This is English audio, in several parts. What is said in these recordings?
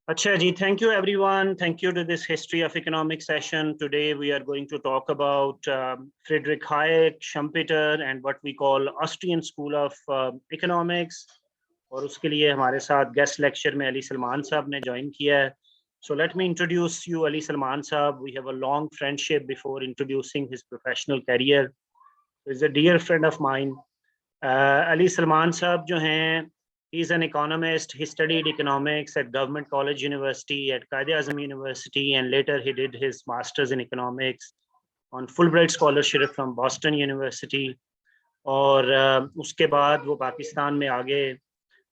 Acha ji, thank you everyone. Thank you to this History of Economics session. Today we are going to talk about Frederick Hayek, Schumpeter, and what we call Austrian School of Economics. और उसके लिए हमारे साथ guest lecture में अली सलमान साहब ने join किया है. So let me introduce you Ali Salman Saab. We have a long friendship before introducing his professional career. He's a dear friend of mine. Ali Salman Saab जो हैं, he's an economist. He studied economics at Government College University, at Quaid-e-Azam University, and later he did his master's in economics on Fulbright scholarship from Boston University. और उसके बाद वो पाकिस्तान में आगे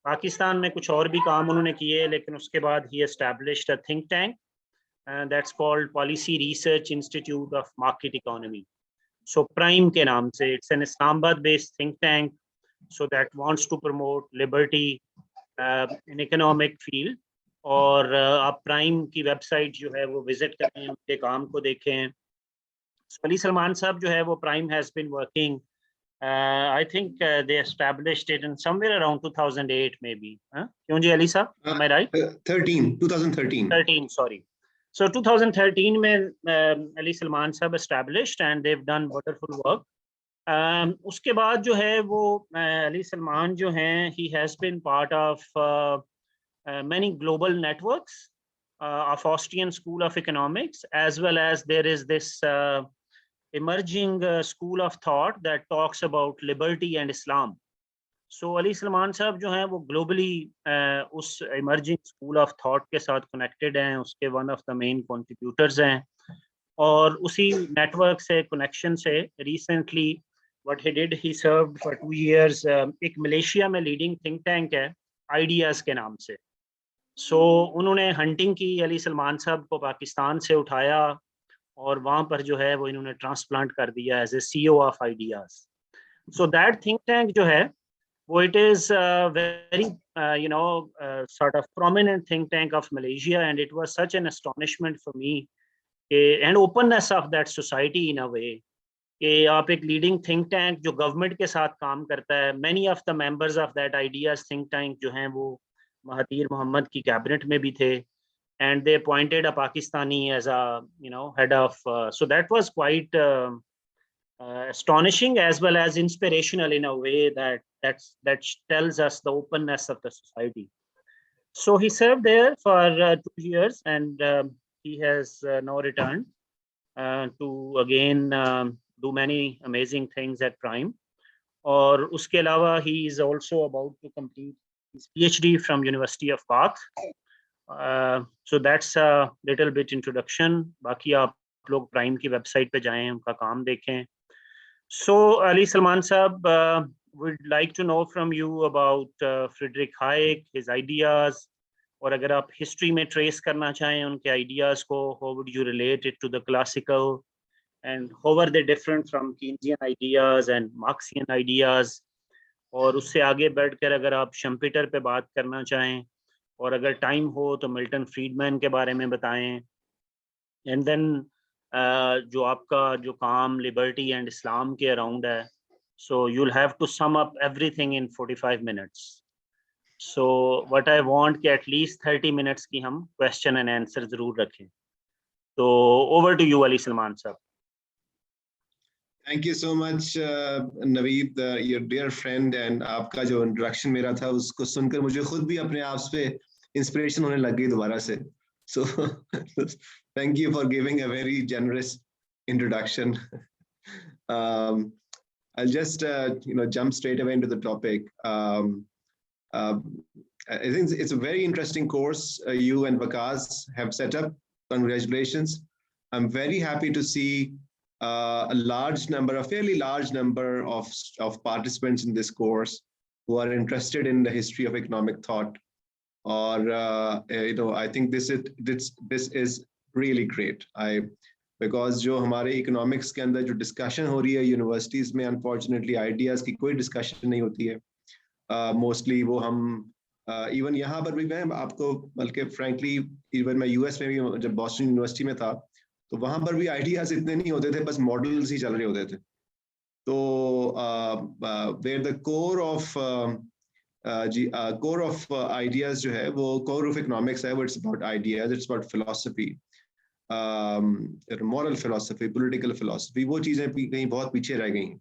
पाकिस्तान में कुछ और भी काम उन्होंने किए, लेकिन उसके बाद he established a think tank that's called Policy Research Institute of Market Economy. So Prime के नाम से, it's an Islamabad based think tank so that wants to promote liberty in economic field. और आप प्राइम की website जो है वो visit करें, उनके काम को देखें. अली सलमान साहब जो है वो prime has been working. I think they established it in somewhere around 2008 maybe. क्यों जी अली साहब? Am I right? 2013, sorry. So 2013 में अली सलमान साहब established and they've done wonderful work. उसके बाद जो है वो अली सलमान जो हैं, he has been part of many global networks of Austrian School of Economics, as well as there is this emerging school of thought that talks about liberty and Islam. So Ali Salman साहब जो हैं वो globally उस emerging school of thought के साथ connected हैं, उसके one of the main contributors हैं. और उसी network से connection से recently what he did, he served for 2 years एक मलेशिया में leading think tank है ideas के नाम से. So उन्होंने hunting की, अली सलमान साहब को पाकिस्तान से उठाया और वहाँ पर जो है वो इन्होंने ट्रांसप्लांट कर दिया as a CEO of ideas. So that think tank जो है वो it is very sort of prominent think tank of Malaysia, and it was such an astonishment for me and openness of that society in a way कि आप एक leading think tank जो government के साथ काम करता है. Many of the members of that ideas think tank जो हैं वो महातीर मोहम्मद की कैबिनेट में भी थे, and they appointed a Pakistani as a head of so that was quite astonishing as well as inspirational in a way that tells us the openness of the society. So he served there for 2 years, and he has now returned to again do many amazing things at Prime. और उसके अलावा he is also about to complete his PhD from University of Bath. So that's a little bit introduction. बाकी आप लोग prime की website पे जाएं, उनका काम देखें. So Ali Salman Saab, would like to know from you about Frederick Hayek, his ideas, और अगर आप हिस्ट्री में ट्रेस करना चाहें उनके आइडियाज को, how would you relate it to the classical and how are they different from Keynesian ideas and Marxian ideas. और उससे आगे बढ़कर अगर आप शम्पेटर पे बात करना चाहें और अगर टाइम हो तो मिल्टन फ्रीडमैन के बारे में बताएं. एंड देन जो आपका जो काम लिबर्टी एंड इस्लाम के अराउंड है, so you will have to sum up everything in 45 minutes. So what I want कि एटलीस्ट 30 मिनट्स की हम क्वेश्चन एंड आंसर जरूर रखें. तो over to you Ali Salman sahab. Thank you so much, Naveed, your dear friend, and आपका जो introduction मेरा था उसको सुनकर मुझे खुद भी अपने आप पे इंस्पिरेशन होने लग गई दोबारा से. So thank you for giving a very generous introduction. I'll just jump straight away into the topic. I think it's a very interesting course you and Waqas have set up. Congratulations. I'm very happy to see a fairly large number of participants in this course who are interested in the history of economic thought. Or I think this is really great. Because जो हमारे economics के अंदर जो discussion हो रही है universities में, unfortunately ideas की कोई discussion नहीं होती है. Mostly वो हम even यहाँ पर भी, मैं आपको बल्कि frankly even मैं US में भी जब Boston University में था तो वहां पर भी आइडियाज इतने नहीं होते थे, बस मॉडल्स ही चल रहे होते थे. तो where the core of ji core of ideas जो है वो core of economics है, it's about ideas, it's about philosophy, moral philosophy, political philosophy, वो चीजें कहीं बहुत पीछे रह गई हैं.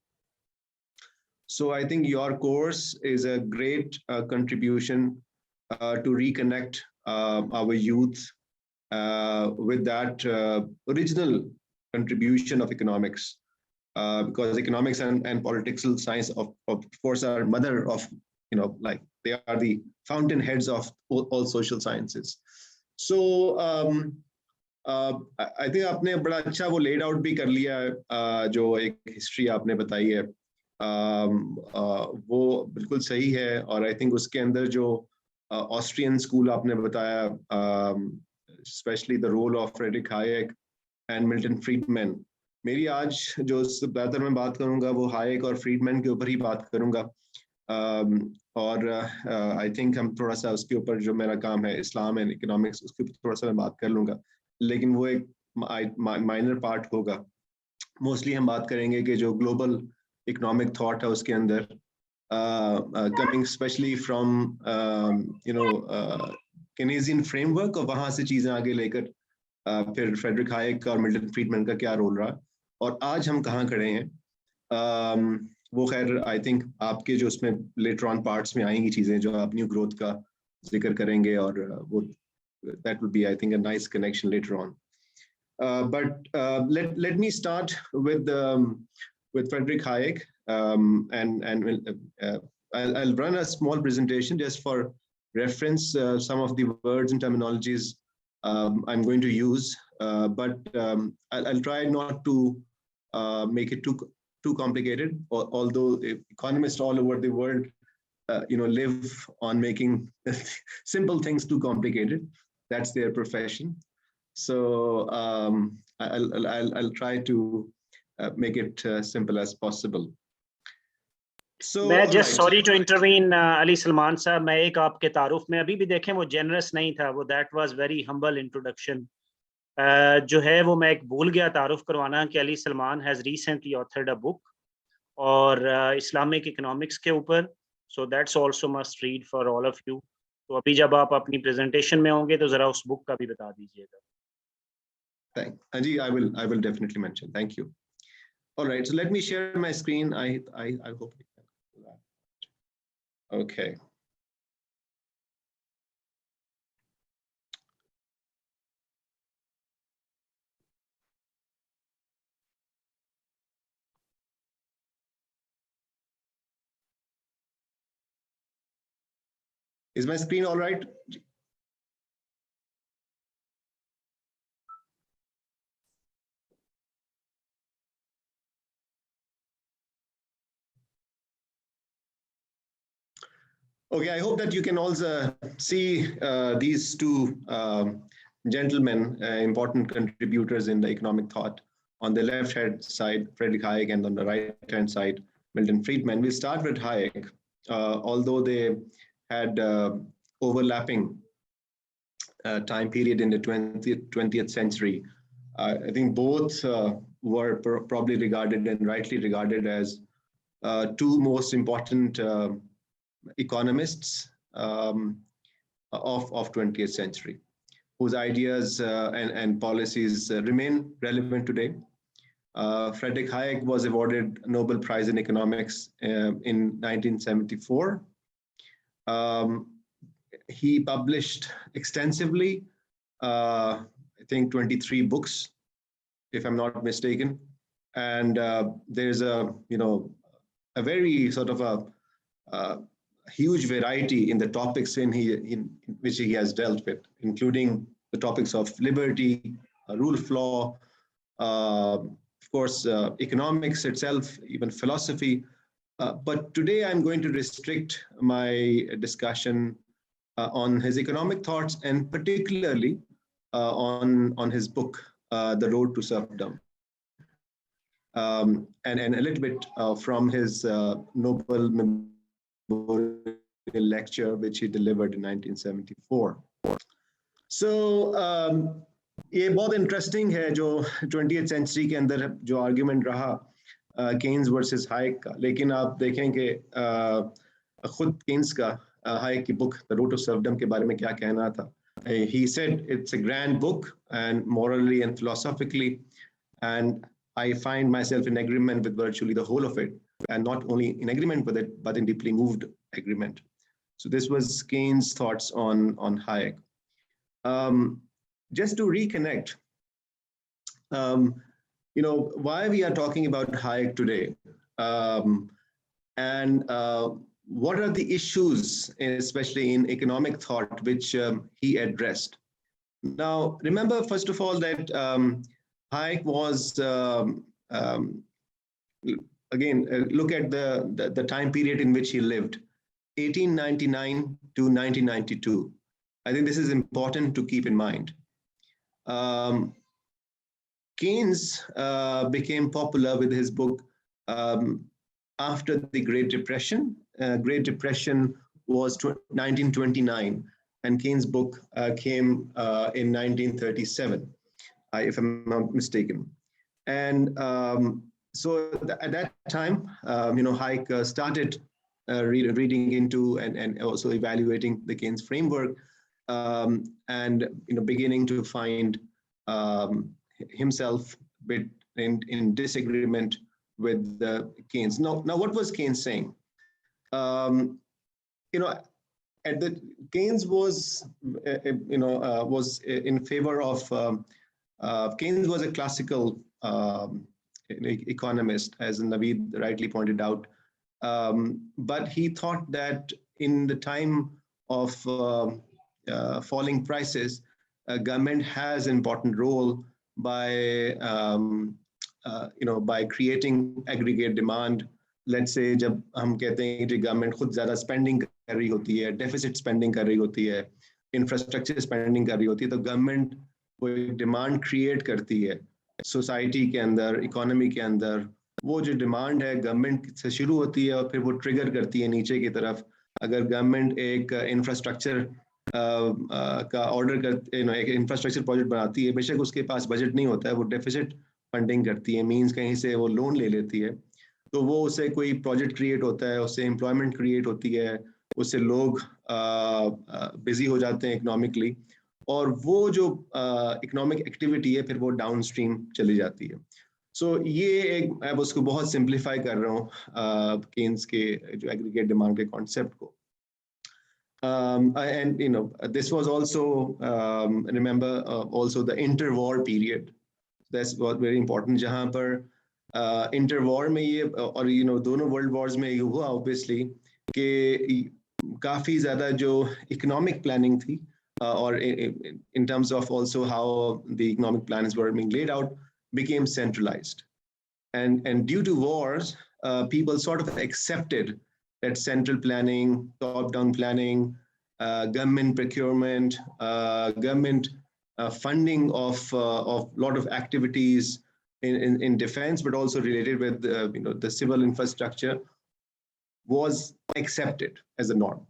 So I think your course is a great contribution to reconnect our youth with that original contribution of economics, because economics and political science of course are mother of, like they are the fountainheads of all social sciences. So I think आपने बड़ा अच्छा वो laid out भी कर लिया है, जो एक history आपने बताई है, वो बिल्कुल सही है. और I think उसके अंदर जो Austrian school आपने बताया, especially the role of Frederick Hayek and Milton Friedman. मेरी आज जो बेहतर मैं बात करूंगा वो हायक और फ्रीडमैन के ऊपर ही बात करूंगा, और आई थिंक हम थोड़ा सा उसके ऊपर जो मेरा काम है इस्लाम एंड इकोनॉमिक्स उसके ऊपर थोड़ा सा मैं बात कर लूंगा, लेकिन वो एक माइनर पार्ट होगा. मोस्टली हम बात करेंगे कि जो ग्लोबल इकोनॉमिक थॉट है उसके अंदर, कमिंग स्पेशली फ्रॉम केनेजियन फ्रेमवर्क, और वहां से चीजें आगे लेकर फिर फ्रेडरिक हायक और मिल्टन फ्रीडमैन का क्या रोल रहा और आज हम कहाँ खड़े हैं. वो खैर आई थिंक आपके जो उसमें लेटर ऑन पार्ट्स में आएंगी चीजें जो आप न्यू ग्रोथ का जिक्र करेंगे, और वो that would be I think a nice connection later on. But let me start with Frederick Hayek, and I'll run a small presentation just for reference, some of the words and terminologies I'm going to use, but I'll try not to make it too complicated, although economists all over the world live on making simple things too complicated. That's their profession. So I'll try to make it simple as possible. So मैं just sorry to intervene, Ali Salman साहब, मैं एक आपके तारुफ में अभी भी देखें वो generous नहीं था, वो that was very humble introduction. जो है वो मैं एक भूल गया तारुफ करवाना कि Ali Salman has recently authored a book और Islamic economics के ऊपर, so that's also must read for all of you. तो अभी जब आप अपनी प्रेजेंटेशन में होंगे तो जरा उस बुक का भी बता दीजिएगा. जी, I will definitely mention. Thank you. All right, so let me share my screen. I hope you can do that. Okay. Is my screen all right? Okay, I hope that you can also see these two gentlemen, important contributors in the economic thought. On the left-hand side, Frederick Hayek, and on the right-hand side, Milton Friedman. We'll start with Hayek, although they had overlapping time period in the 20th century. I think both were probably regarded and rightly regarded as two most important economists of 20th century, whose ideas and policies remain relevant today. Frederick Hayek was awarded a Nobel Prize in Economics in 1974. He published extensively, I think 23 books, if I'm not mistaken. And there's a very sort of a huge variety in the topics in which he has dealt with, including the topics of liberty, rule of law, of course, economics itself, even philosophy. But today I'm going to restrict my discussion on his economic thoughts, and particularly on his book, The Road to Serfdom, and a little bit from his Nobel lecture, which he delivered in 1974. So ये बहुत interesting है जो 20th century के अंदर जो argument रहा Keynes versus Hayek का, लेकिन आप देखें कि खुद केन्स का Hayek की book The Road to Serfdom के बारे में क्या कहना था. He said it's a grand book and morally and philosophically, and I find myself in agreement with virtually the whole of it, and not only in agreement with it, but in deeply moved agreement. So this was Keynes' thoughts on Hayek. Just to reconnect, why we are talking about Hayek today, and what are the issues, especially in economic thought, which he addressed. Now, remember, first of all, that Hayek was, again, look at the time period in which he lived, 1899 to 1992. I think this is important to keep in mind. Keynes became popular with his book after the Great Depression. Great Depression was 1929, and Keynes' book came in 1937, if I'm not mistaken. And so at that time, Hayek started reading into and also evaluating the Keynes framework, and beginning to find himself in disagreement with Keynes. Now, what was Keynes saying? Keynes was in favor of. Keynes was a classical economist, as Naveed rightly pointed out, but he thought that in the time of falling prices, government has an important role by by creating aggregate demand. Let's say जब हम कहते हैं कि government खुद ज़्यादा spending कर रही होती है, डेफिसिट स्पेंडिंग कर रही होती है, इंफ्रास्ट्रक्चर स्पेंडिंग कर रही होती है, तो गवर्नमेंट वो एक डिमांड क्रिएट करती है सोसाइटी के अंदर, इकोनॉमी के अंदर. वो जो डिमांड है गवर्नमेंट से शुरू होती है और फिर वो ट्रिगर करती है नीचे की तरफ. अगर गवर्नमेंट एक इंफ्रास्ट्रक्चर का ऑर्डर कर एक इंफ्रास्ट्रक्चर प्रोजेक्ट बनाती है, बेशक उसके पास बजट नहीं होता है, वो डेफिसिट फंडिंग करती है, मीन्स कहीं से वो लोन ले लेती है, तो वो उससे कोई प्रोजेक्ट क्रिएट होता है, उससे एम्प्लॉयमेंट क्रिएट होती है, उससे लोग बिजी हो जाते हैं इकोनॉमिकली, और वो जो इकोनॉमिक एक्टिविटी है फिर वो डाउन स्ट्रीम चली जाती है. सो ये एक, मैं उसको बहुत सिंप्लीफाई कर रहा हूँ केन्स के जो एग्रीगेट डिमांड के कॉन्सेप्ट को. And this was also remember also the interwar period. That's what very important. जहाँ पर interwar में ये और दोनों world wars में ये हुआ obviously कि काफी ज़्यादा जो economic planning थी or in terms of also how the economic plans were being laid out became centralized, and due to wars people sort of accepted that central planning, top-down planning, government procurement, government funding of lot of activities in defense, but also related with the civil infrastructure, was accepted as a norm.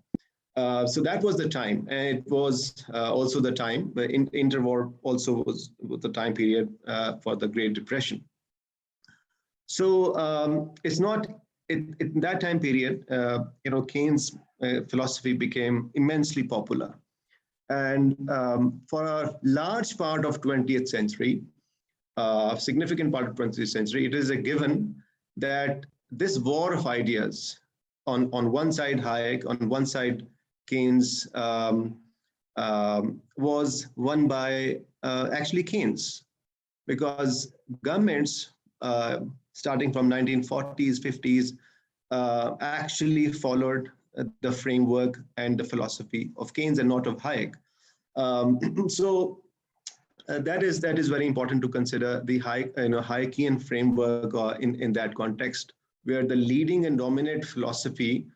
So that was the time, and it was also the time. The interwar also was the time period for the Great Depression. So it's not. In that time period, Keynes' philosophy became immensely popular. And for a large part of 20th century, a significant part of 20th century, it is a given that this war of ideas, on one side Hayek, on one side Keynes, was won by actually Keynes, because governments, starting from 1940s, 50s, actually followed the framework and the philosophy of Keynes and not of Hayek. So that is very important to consider the Hayekian framework in that context, where the leading and dominant philosophy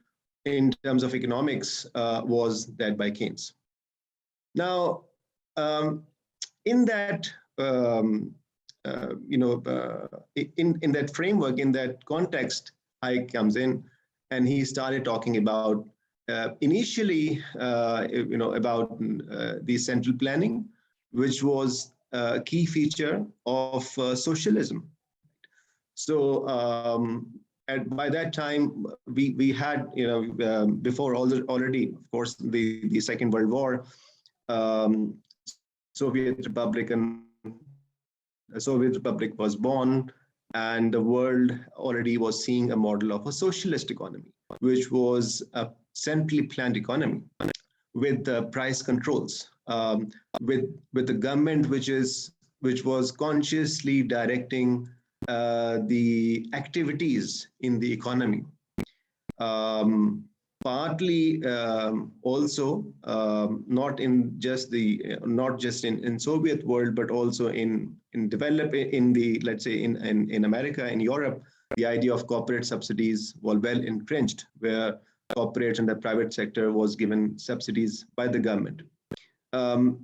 in terms of economics was that by Keynes. Now, in that in that framework, in that context, Hayek comes in, and he started talking about initially, about the central planning, which was a key feature of socialism. So by that time, we had, before already, of course, the Second World War, um, Soviet Republic was born, and the world already was seeing a model of a socialist economy, which was a centrally planned economy with price controls, with the government which was consciously directing the activities in the economy. Partly also not just in Soviet world, but also in let's say in America, in Europe, the idea of corporate subsidies was well entrenched, where corporate and the private sector was given subsidies by the government. So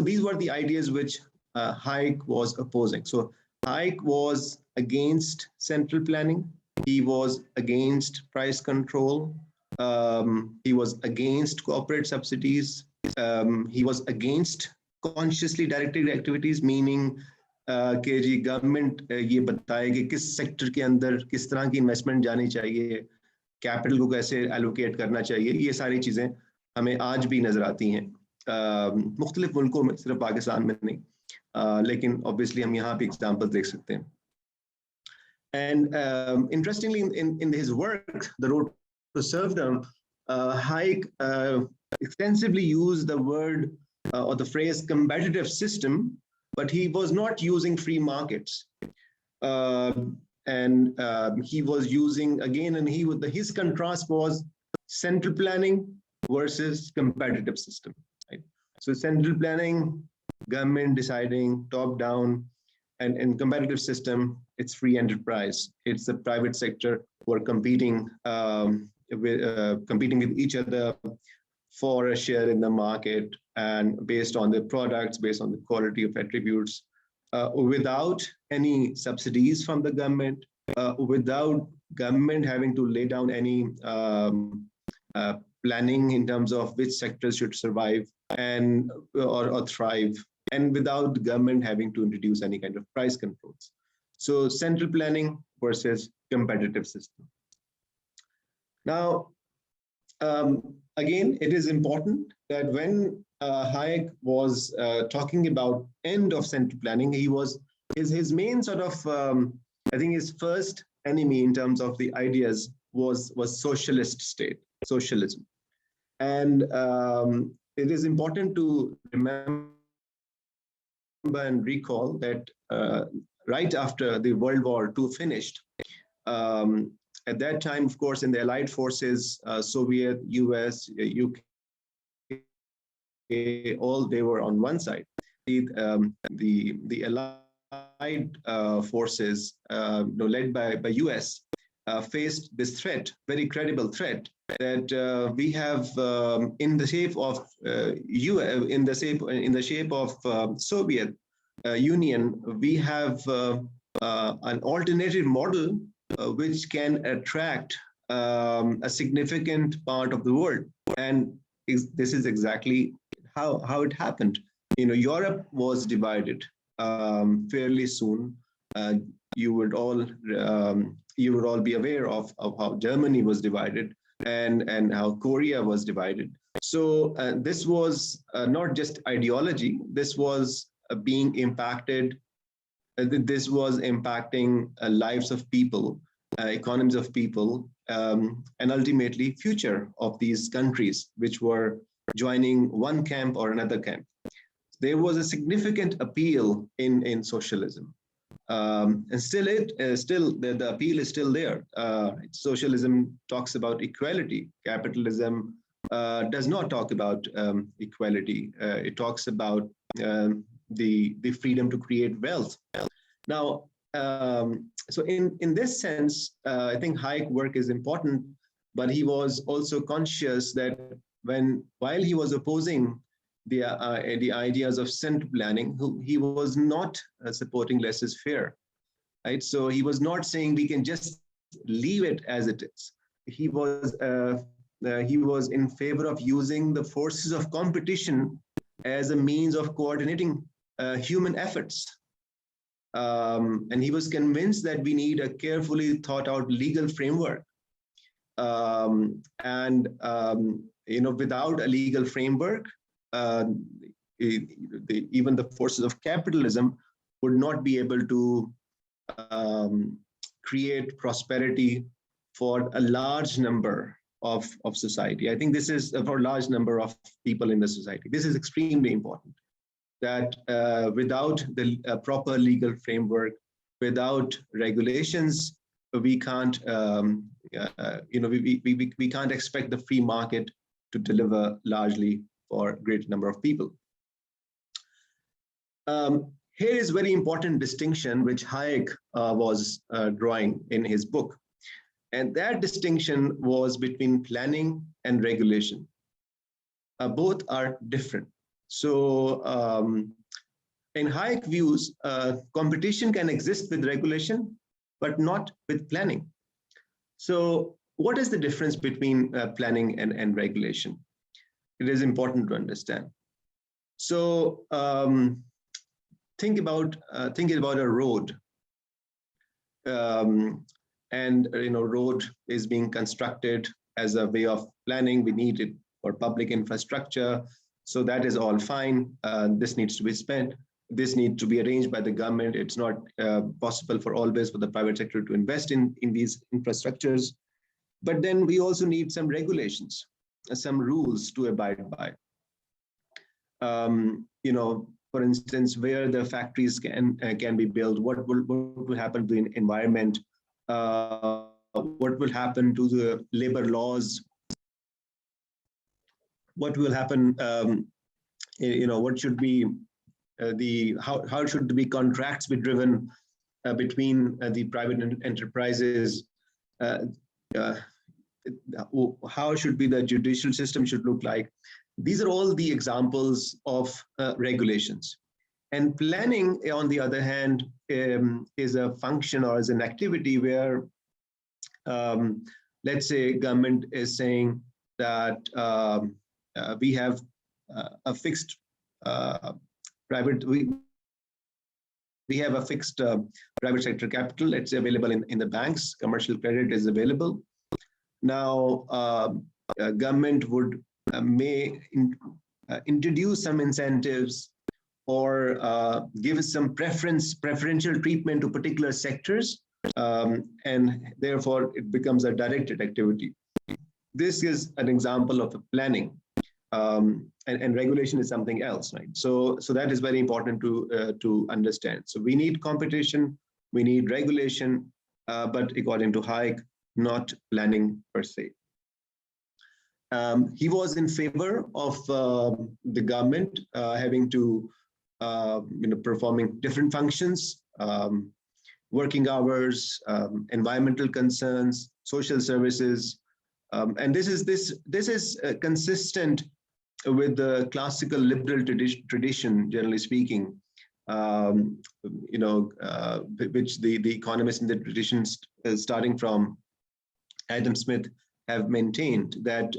these were the ideas which Hayek was opposing. So Hayek was against central planning. He was against price control. He was against corporate subsidies. He was against consciously directed activities, meaning कि जी government ये बताए कि किस sector के अंदर किस तरह की इन्वेस्टमेंट जानी चाहिए, कैपिटल को कैसे एलोकेट करना चाहिए. ये सारी चीजें हमें आज भी नजर आती हैं मुख्तलिफ मुल्कों में, सिर्फ पाकिस्तान में नहीं, लेकिन ऑब्वियसली हम यहाँ पे एग्जाम्पल देख सकते हैं. And interestingly, in his work, The Road to Serfdom, Hayek extensively used the word or the phrase competitive system, but he was not using free markets. He was using, again, and his contrast was central planning versus competitive system. Right? So central planning, government deciding top down, and competitive system, it's free enterprise. It's the private sector who are competing with each other for a share in the market, and based on the products, based on the quality of attributes, without any subsidies from the government, without government having to lay down any planning in terms of which sectors should survive or thrive, and without the government having to introduce any kind of price controls. So central planning versus competitive system. Now, again, it is important that when Hayek was talking about end of central planning, his main sort of, I think his first enemy in terms of the ideas was socialist state, socialism. And it is important to remember and recall that right after the World War II finished, at that time, of course, in the Allied forces, Soviet, US, UK, all they were on one side. The Allied forces, led by US, faced this threat, very credible threat, that we have in the shape of Soviet Union, we have an alternative model which can attract a significant part of the world. And this is exactly how it happened. Europe was divided fairly soon. You would all be aware of how Germany was divided and how Korea was divided. So this was not just ideology. This was being impacted. This was impacting lives of people, economies of people, and ultimately future of these countries, which were joining one camp or another camp. There was a significant appeal in socialism. And still the appeal is still there. Socialism talks about equality. Capitalism does not talk about equality. It talks about the freedom to create wealth. Now, so in this sense, I think Hayek work is important, but he was also conscious that while he was opposing the ideas of central planning, he was not supporting laissez-faire, right? So he was not saying we can just leave it as it is. He was in favor of using the forces of competition as a means of coordinating human efforts. And he was convinced that we need a carefully thought out legal framework. Without a legal framework, even the forces of capitalism would not be able to create prosperity for a large number of society. I think this is for a large number of people in the society. This is extremely important, that without the proper legal framework, without regulations, we can't, we can't expect the free market to deliver largely for a great number of people. Here is very important distinction which Hayek was drawing in his book. And that distinction was between planning and regulation. Both are different. So in Hayek views, competition can exist with regulation, but not with planning. So what is the difference between planning and regulation? It is important to understand. So think about a road. Road is being constructed as a way of planning. We need it for public infrastructure. So that is all fine. This needs to be spent. This needs to be arranged by the government. It's not possible for always for the private sector to invest in these infrastructures. But then we also need some regulations, some rules to abide by. For instance, where the factories can be built, what will happen to the environment, what will happen to the labor laws, what will happen, what should be how should the contracts be driven between the private enterprises, how should be the judicial system should look like. These are all the examples of regulations. And planning, on the other hand, is a function or is an activity where, let's say, government is saying that we have a fixed we have a fixed private sector capital. It's available in the banks. Commercial credit is available. Now, government would may introduce some incentives or give some preferential treatment to particular sectors, and therefore it becomes a directed activity. This is an example of a planning, and regulation is something else, right? So that is very important to understand. So we need competition, we need regulation, but according to Hayek, not planning per se. He was in favor of the government having to, performing different functions, working hours, environmental concerns, social services, and this is consistent with the classical liberal tradition, generally speaking, which the economists in the tradition, starting from Adam Smith, have maintained that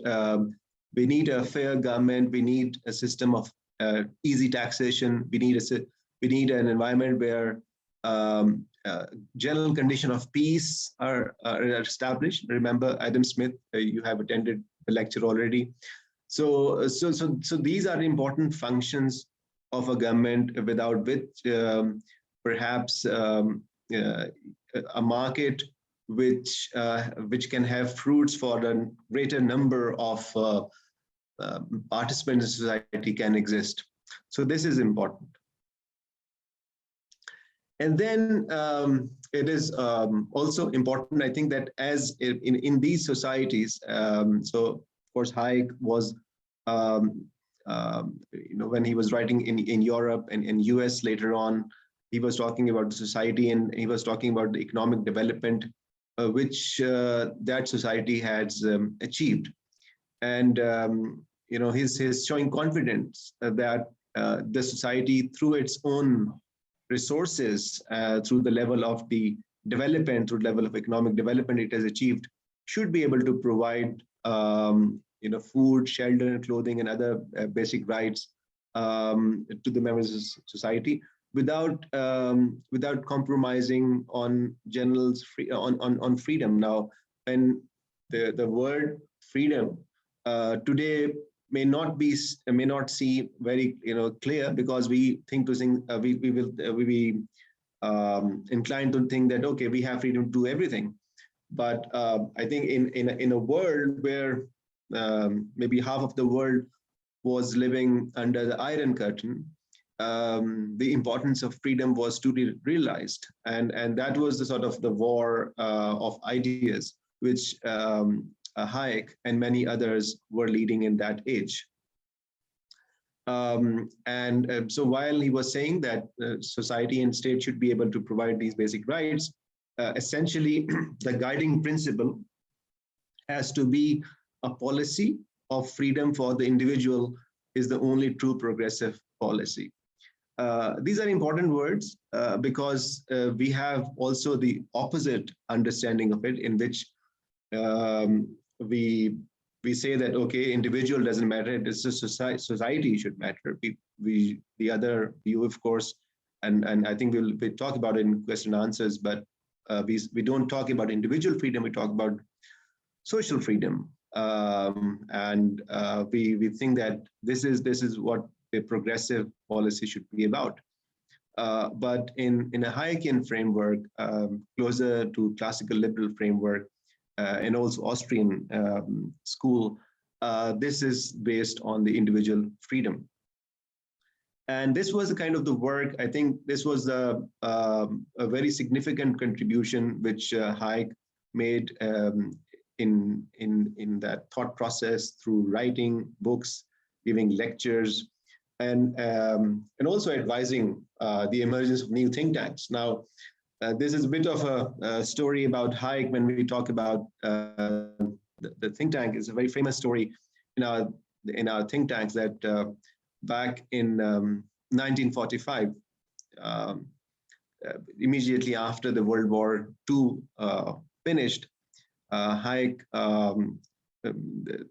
we need a fair government, we need a system of easy taxation, we need an environment where general condition of peace are established. Remember Adam Smith, you have attended the lecture already. So these are important functions of a government, without which perhaps a market which can have fruits for a greater number of participants in society can exist. So this is important. And then it is also important, I think, that as in these societies, so of course Hayek was, when he was writing in Europe and in US later on, he was talking about the society and he was talking about the economic development which that society has achieved. And he's showing confidence that the society, through its own resources, through the level of the development, through the level of economic development it has achieved, should be able to provide food, shelter, clothing, and other basic rights to the members of society, without compromising on on freedom. Now, when the word freedom today may not see very clear, because we think to think we will we be inclined to think that okay, we have freedom to do everything. But I think in a world where maybe half of the world was living under the Iron Curtain, the importance of freedom was to be realized, and that was the sort of the war of ideas which Hayek and many others were leading in that age. So while he was saying that society and state should be able to provide these basic rights, essentially the guiding principle has to be a policy of freedom for the individual is the only true progressive policy. These are important words because we have also the opposite understanding of it, in which we say that okay, individual doesn't matter; it is a society should matter. The other view, of course, and I think we'll talk about it in question and answers, but we don't talk about individual freedom; we talk about social freedom, and we think that this is what a progressive policy should be about. But in a Hayekian framework, closer to classical liberal framework, and also Austrian school, this is based on the individual freedom. And this was the kind of the work, I think this was a very significant contribution which Hayek made in that thought process through writing books, giving lectures, and also advising the emergence of new think tanks. Now, this is a bit of a story about Hayek when we talk about the think tank. It's a very famous story in our think tanks that back in 1945, immediately after the World War II finished, Hayek,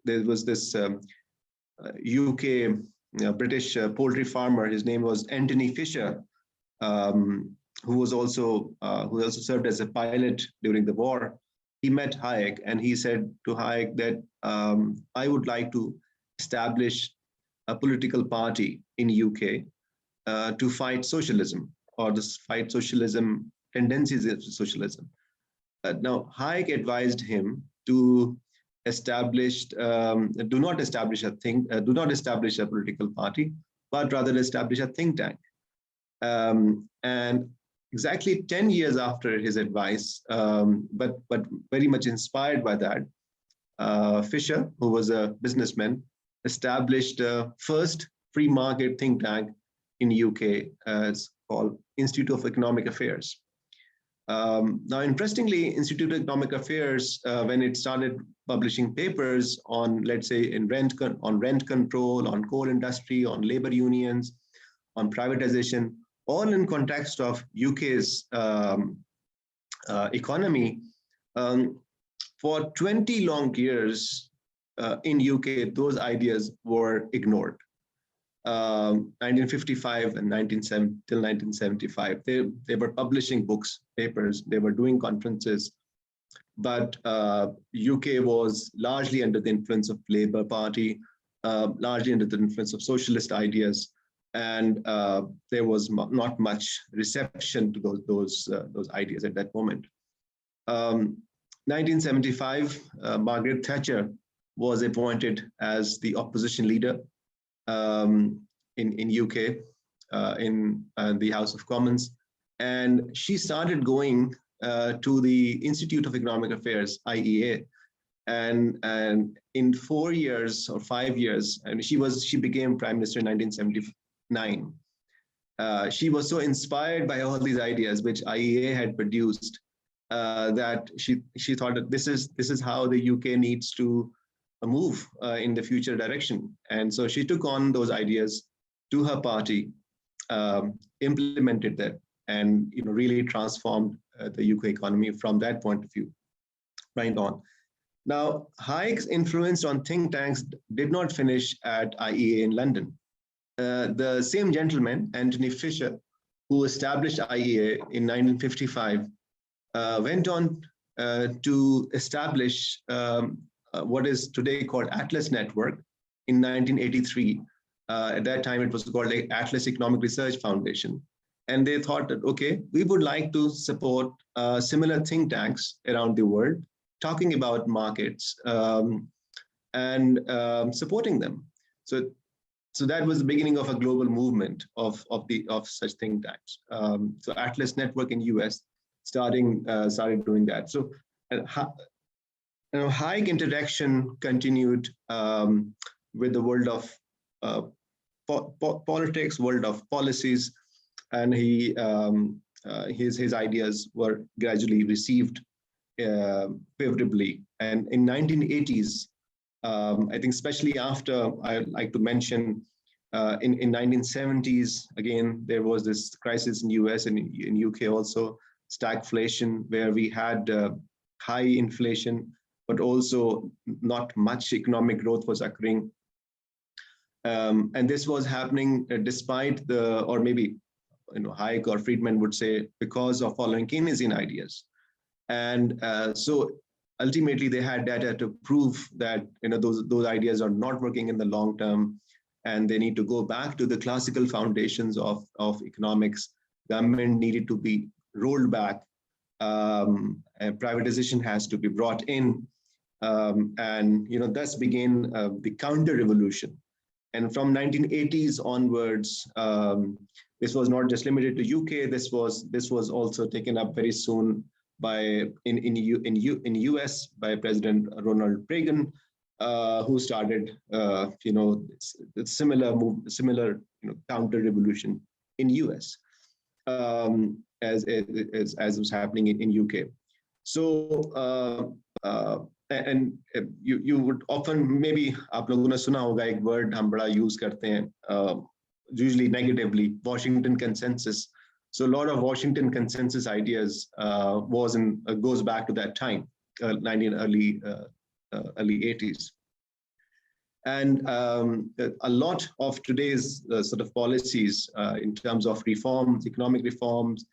there was this UK British poultry farmer. His name was Anthony Fisher, who also served as a pilot during the war. He met Hayek and he said to Hayek that I would like to establish a political party in UK to fight socialism, or to fight socialism, tendencies of socialism. Now, Hayek advised him to do not establish a political party, but rather establish a think tank. And exactly 10 years after his advice, but very much inspired by that, Fisher, who was a businessman, established the first free market think tank in UK. It's called Institute of Economic Affairs. Now, interestingly, Institute of Economic Affairs, when it started publishing papers on, let's say, on rent control, on coal industry, on labor unions, on privatization, all in context of UK's economy, for 20 long years in UK, those ideas were ignored. 1955 and till 1975, they were publishing books, papers, they were doing conferences, but UK was largely under the influence of Labour Party, largely under the influence of socialist ideas, and there was not much reception to those ideas at that moment. 1975, Margaret Thatcher was appointed as the opposition leader in UK, in the House of Commons, and she started going to the Institute of Economic Affairs, IEA, and in 4 years or 5 years, and she became Prime Minister in 1979. She was so inspired by all these ideas which IEA had produced that she thought that this is how the UK needs to move in the future direction. And so she took on those ideas to her party, implemented them, and really transformed the UK economy from that point of view, right on. Now, Hayek's influence on think tanks did not finish at IEA in London. The same gentleman, Anthony Fisher, who established IEA in 1955, went on to establish what is today called Atlas Network in 1983. At that time, it was called the Atlas Economic Research Foundation. And they thought that, okay, we would like to support similar think tanks around the world, talking about markets and supporting them. So that was the beginning of a global movement of such think tanks. So Atlas Network in US started doing that. So Hayek interaction continued with the world of politics, world of policies, and his ideas were gradually received favorably. And in 1980s, I think especially after, I like to mention, in 1970s, again, there was this crisis in US and in UK also, stagflation, where we had high inflation, but also not much economic growth was occurring. And this was happening despite or maybe, Hayek or Friedman would say, because of following Keynesian ideas. And so ultimately they had data to prove that, those ideas are not working in the long term, and they need to go back to the classical foundations of economics. Government needed to be rolled back, and privatization has to be brought in, and thus began the counter-revolution. And from 1980s onwards, this was not just limited to UK. This was also taken up very soon in US by President Ronald Reagan, who started similar counter-revolution in US, as was happening in UK. So and you would often, maybe आप लोगों ने सुना होगा एक word हम बड़ा use करते हैं, usually negatively, Washington consensus. So a lot of Washington consensus ideas goes back to that time, early 80s. And a lot of today's sort of policies in terms of reforms, economic reforms,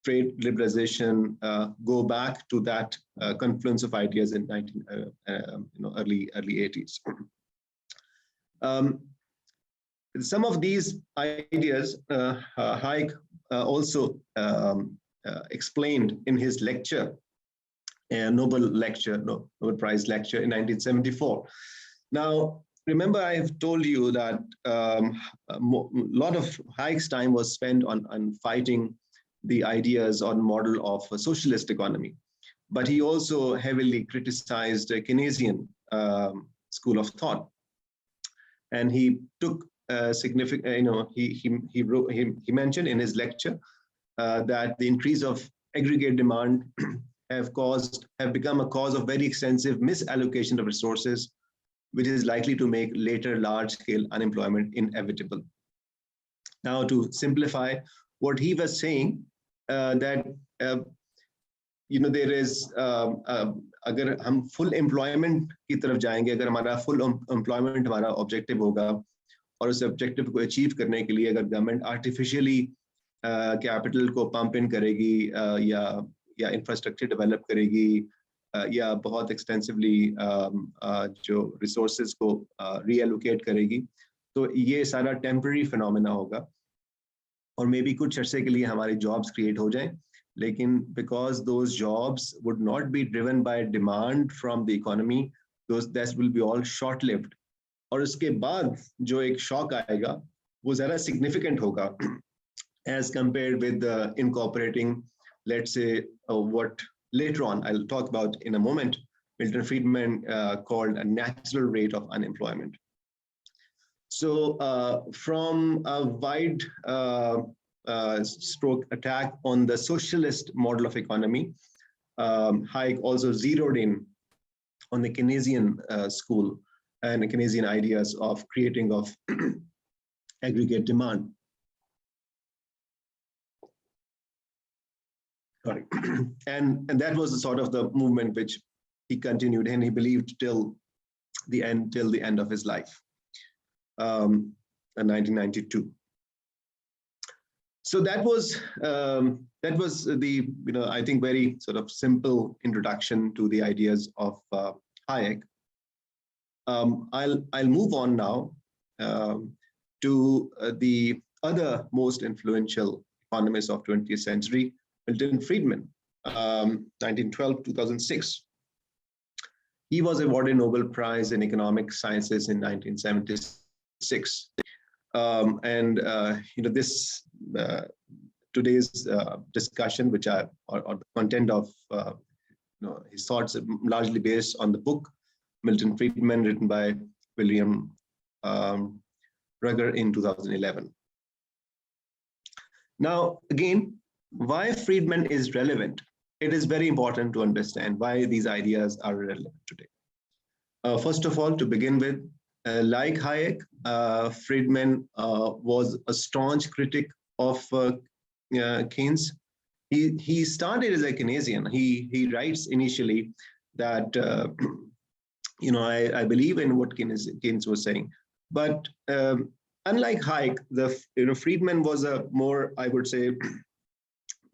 trade liberalization, go back to that confluence of ideas in early 80s. Some of these ideas, Hayek also explained in his lecture, Nobel Prize lecture in 1974. Now, remember, I have told you that a lot of Hayek's time was spent on fighting the ideas or model of a socialist economy, but he also heavily criticized the Keynesian school of thought, and he took significant. He mentioned in his lecture that the increase of aggregate demand have become a cause of very extensive misallocation of resources, which is likely to make later large-scale unemployment inevitable. Now, to simplify, what he was saying, that there is, अगर हम full employment की तरफ जाएंगे, अगर हमारा full employment हमारा objective होगा, और उस objective को achieve करने के लिए अगर government artificially capital को pump in करेगी, या infrastructure develop करेगी, या बहुत extensively जो resources को reallocate करेगी, तो ये सारा temporary phenomena होगा, और maybe कुछ अर्से के लिए हमारी jobs create हो जाएं, लेकिन because those jobs would not be driven by demand from the economy, that will be all short-lived, और उसके बाद जो एक shock आएगा वो ज़रा significant होगा as compared with incorporating, let's say, what later on I'll talk about in a moment, Milton Friedman called a natural rate of unemployment. So from a wide stroke attack on the socialist model of economy, Hayek also zeroed in on the Keynesian school and the Keynesian ideas of creating of aggregate demand. Sorry. And that was the sort of the movement which he continued and he believed till the end of his life, in 1992. So that was the, I think, very sort of simple introduction to the ideas of Hayek. I'll move on now to the other most influential economist of 20th century, Milton Friedman, 1912-2006. He was awarded Nobel Prize in Economic Sciences in 1976. This today's discussion, or the content of his thoughts, are largely based on the book Milton Friedman, written by William Ruger in 2011. Now, again, why Friedman is relevant? It is very important to understand why these ideas are relevant today. First of all, to begin with, like Hayek, Friedman was a staunch critic of Keynes. He started as a Keynesian. He writes initially that I believe in what Keynes was saying, but unlike Hayek, Friedman was a more, I would say,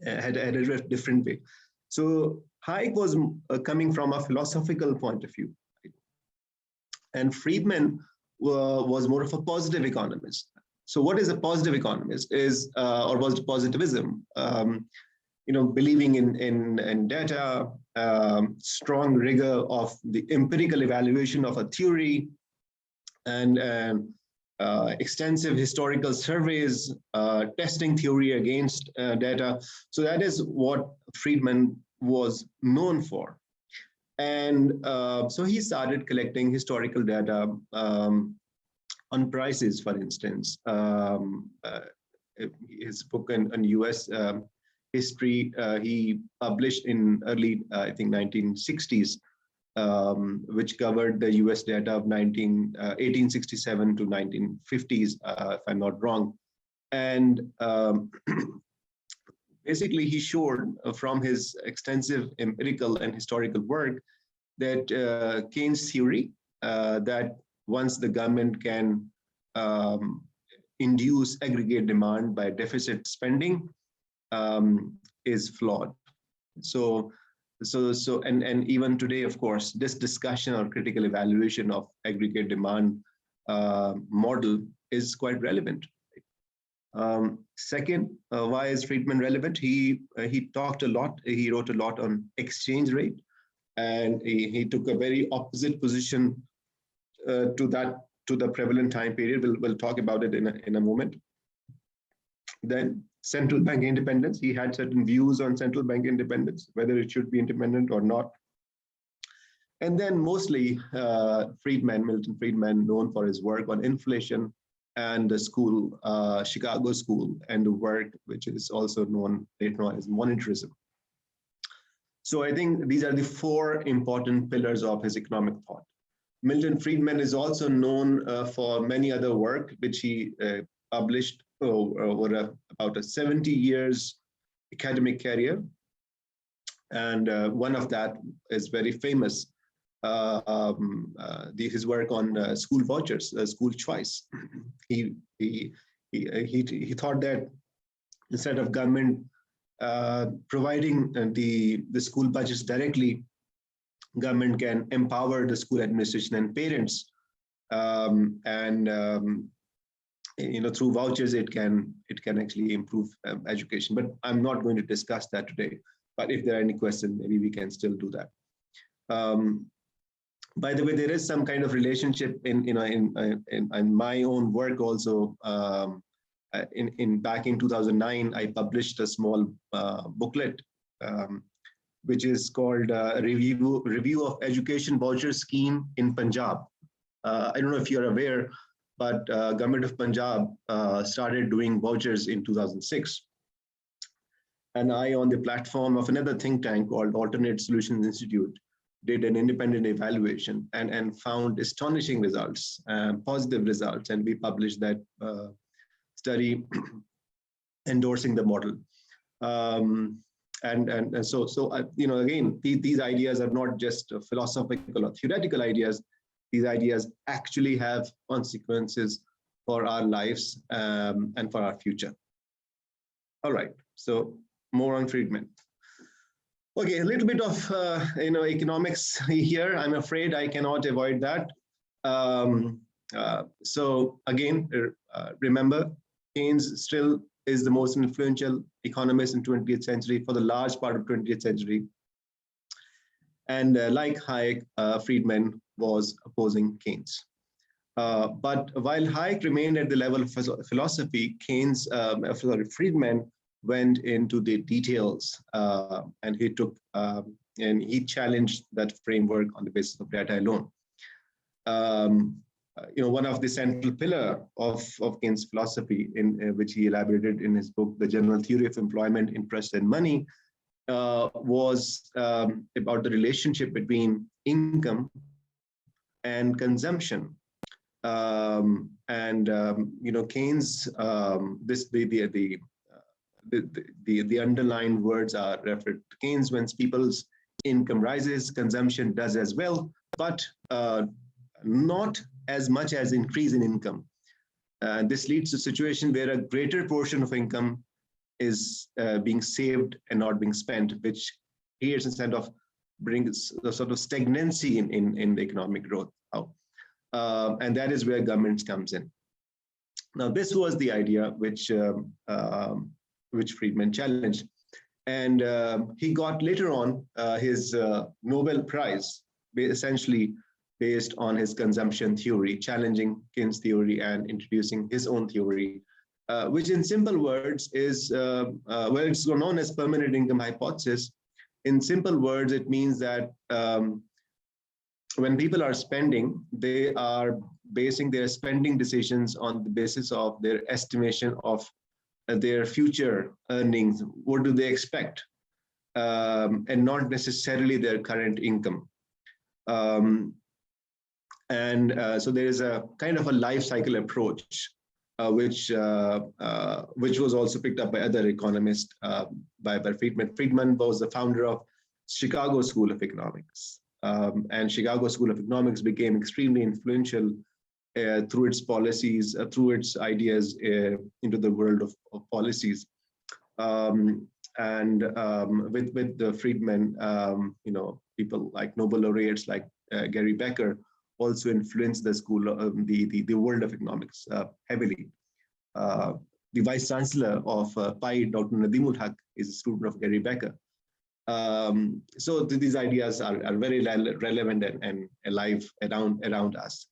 had a different way. So Hayek was coming from a philosophical point of view, and Friedman was more of a positive economist. So what is a positive economist? Or was positivism? Believing in data, strong rigor of the empirical evaluation of a theory, and extensive historical surveys, testing theory against data. So that is what Friedman was known for. And so he started collecting historical data on prices, for instance. His book on US history, he published in early, I think, 1960s, which covered the US data of 1867 to 1950s, if I'm not wrong. And basically, he showed from his extensive empirical and historical work that Keynes' theory that once the government can induce aggregate demand by deficit spending is flawed. And even today, of course, this discussion or critical evaluation of aggregate demand model is quite relevant. Second, why is Friedman relevant? He talked a lot. He wrote a lot on exchange rate, and he took a very opposite position to the prevalent time period. We'll talk about it in a moment. Then central bank independence. He had certain views on central bank independence, whether it should be independent or not. And then mostly Milton Friedman, known for his work on inflation and the school, Chicago School, and the work which is also known later on as monetarism. So I think these are the four important pillars of his economic thought. Milton Friedman is also known for many other work which he published over about a 70 years academic career. And one of that is very famous, his work on school vouchers, school choice. He thought that instead of government providing the school budgets directly, government can empower the school administration and parents, through vouchers it can actually improve education. But I'm not going to discuss that today. But if there are any questions, maybe we can still do that. By the way, there is some kind of relationship in my own work also. Back in 2009, I published a small booklet, which is called Review of Education Voucher Scheme in Punjab. I don't know if you're aware, but government of Punjab started doing vouchers in 2006. And I, on the platform of another think tank called Alternate Solutions Institute, did an independent evaluation and found astonishing results, positive results, and we published that study endorsing the model. Again, these ideas are not just philosophical or theoretical ideas. These ideas actually have consequences for our lives and for our future. All right, so more on Friedman. Okay, a little bit of economics here. I'm afraid I cannot avoid that. So again, remember, Keynes still is the most influential economist in 20th century for the large part of 20th century. And like Hayek, Friedman was opposing Keynes. But while Hayek remained at the level of philosophy, Friedman went into the details, and he took and he challenged that framework on the basis of data alone. One of the central pillar of Keynes' philosophy, in which he elaborated in his book, The General Theory of Employment, Interest, and Money, was about the relationship between income and consumption. Keynes, the underlined words are referred to Keynes: when people's income rises, consumption does as well, but not as much as increase in income. This leads to a situation where a greater portion of income is being saved and not being spent, which creates instead of brings a sort of stagnancy in the economic growth. And that is where governments comes in. Now, this was the idea which Friedman challenged. And he got later on his Nobel Prize, essentially based on his consumption theory, challenging Keynes' theory and introducing his own theory, which in simple words is, it's known as permanent income hypothesis. In simple words, it means that when people are spending, they are basing their spending decisions on the basis of their estimation of their future earnings. What do they expect? And not necessarily their current income. So there is a kind of a life cycle approach, which was also picked up by other economists, by Friedman. Friedman was the founder of Chicago School of Economics. And Chicago School of Economics became extremely influential through its policies, through its ideas into the world of policies. With the Friedman, people like Nobel laureates like Gary Becker also influenced the school, the world of economics heavily. The vice chancellor of PI, Dr. Nadimul Haq, is a student of Gary Becker. So these ideas are very relevant and alive around us.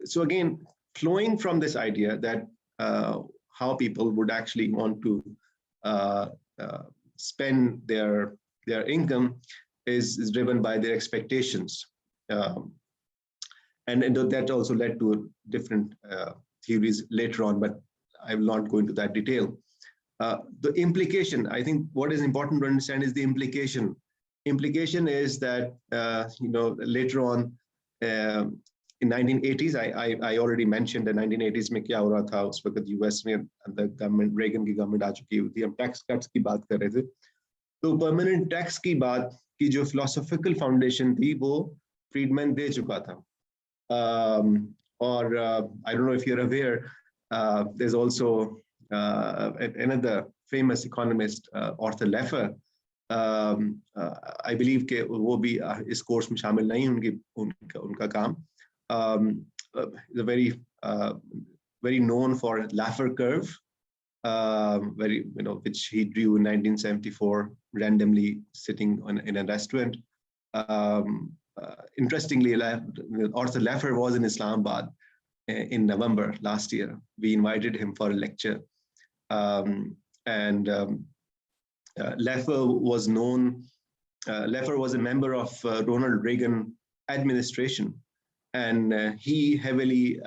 So again, flowing from this idea that how people would actually want to spend their income is driven by their expectations. And that also led to different theories later on, but I will not go into that detail. The implication, I think what is important to understand is the implication. Implication is that, later on in 1980s, I already mentioned the 1980s में क्या हो रहा था उस वक्त US में the government, Reagan की government आ चुकी हुई थी, हम tax cuts की बात कर रहे थे. तो permanent tax की बात की जो philosophical foundation थी वो Friedman दे चुका था. I don't know if you're aware, there's also another famous economist, Arthur Laffer. I believe कि वो भी इस कोर्स में शामिल नहीं उनका काम. The very known for Laffer curve, which he drew in 1974 randomly sitting in a restaurant. Interestingly, Arthur Laffer was in Islamabad in November last year. We invited him for a lecture. Laffer was a member of Ronald Reagan administration, and he heavily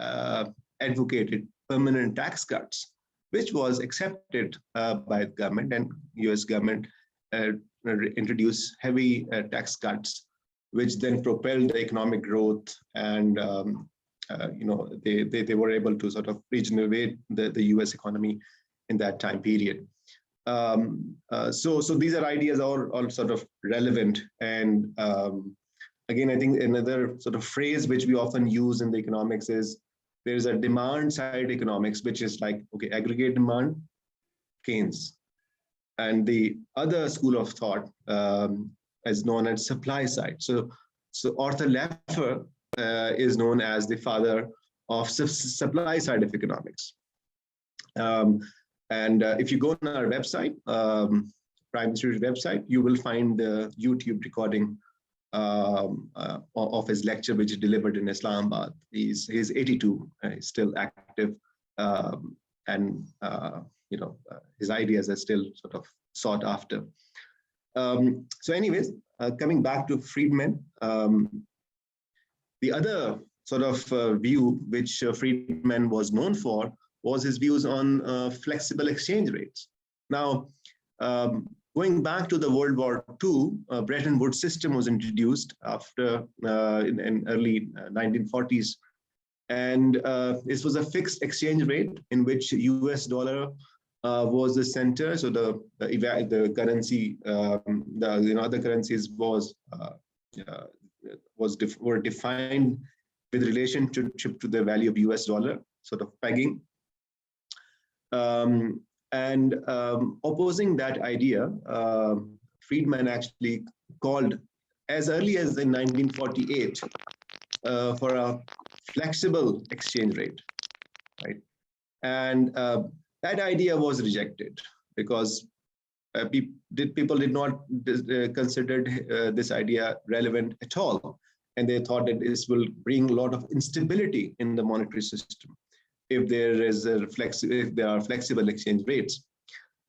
advocated permanent tax cuts, which was accepted by the government, and US government introduced heavy tax cuts, which then propelled the economic growth, and they were able to sort of regenerate the US economy in that time period. So these are ideas all sort of relevant. And again, I think another sort of phrase which we often use in the economics is There is a demand side economics, which is like, okay, aggregate demand, Keynes. And the other school of thought is known as supply side. So Arthur Laffer is known as the father of supply side of economics. If you go on our website, Prime Institute website, you will find the YouTube recording of his lecture, which is delivered in Islamabad. He's 82, he's still active, his ideas are still sort of sought after. So anyways, coming back to Friedman, the other sort of view which Friedman was known for was his views on flexible exchange rates. Now, going back to the World War II, Bretton Woods system was introduced after in early 1940s. And this was a fixed exchange rate in which US dollar was the center. So the currency, the other currencies were defined with relationship to the value of US dollar, sort of pegging. Opposing that idea, Friedman actually called as early as in 1948 for a flexible exchange rate, right? And that idea was rejected because people did not consider this idea relevant at all, and they thought that this will bring a lot of instability in the monetary system if there are flexible exchange rates.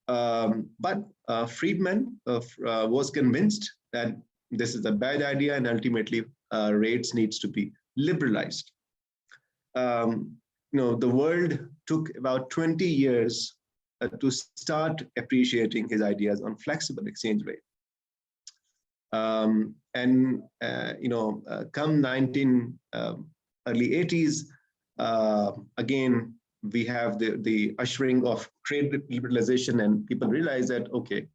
But Friedman was convinced that this is a bad idea, and ultimately rates needs to be liberalized. The world took about 20 years to start appreciating his ideas on flexible exchange rate. Come early 80s, again, we have the ushering of trade liberalization, and people realize that, okay,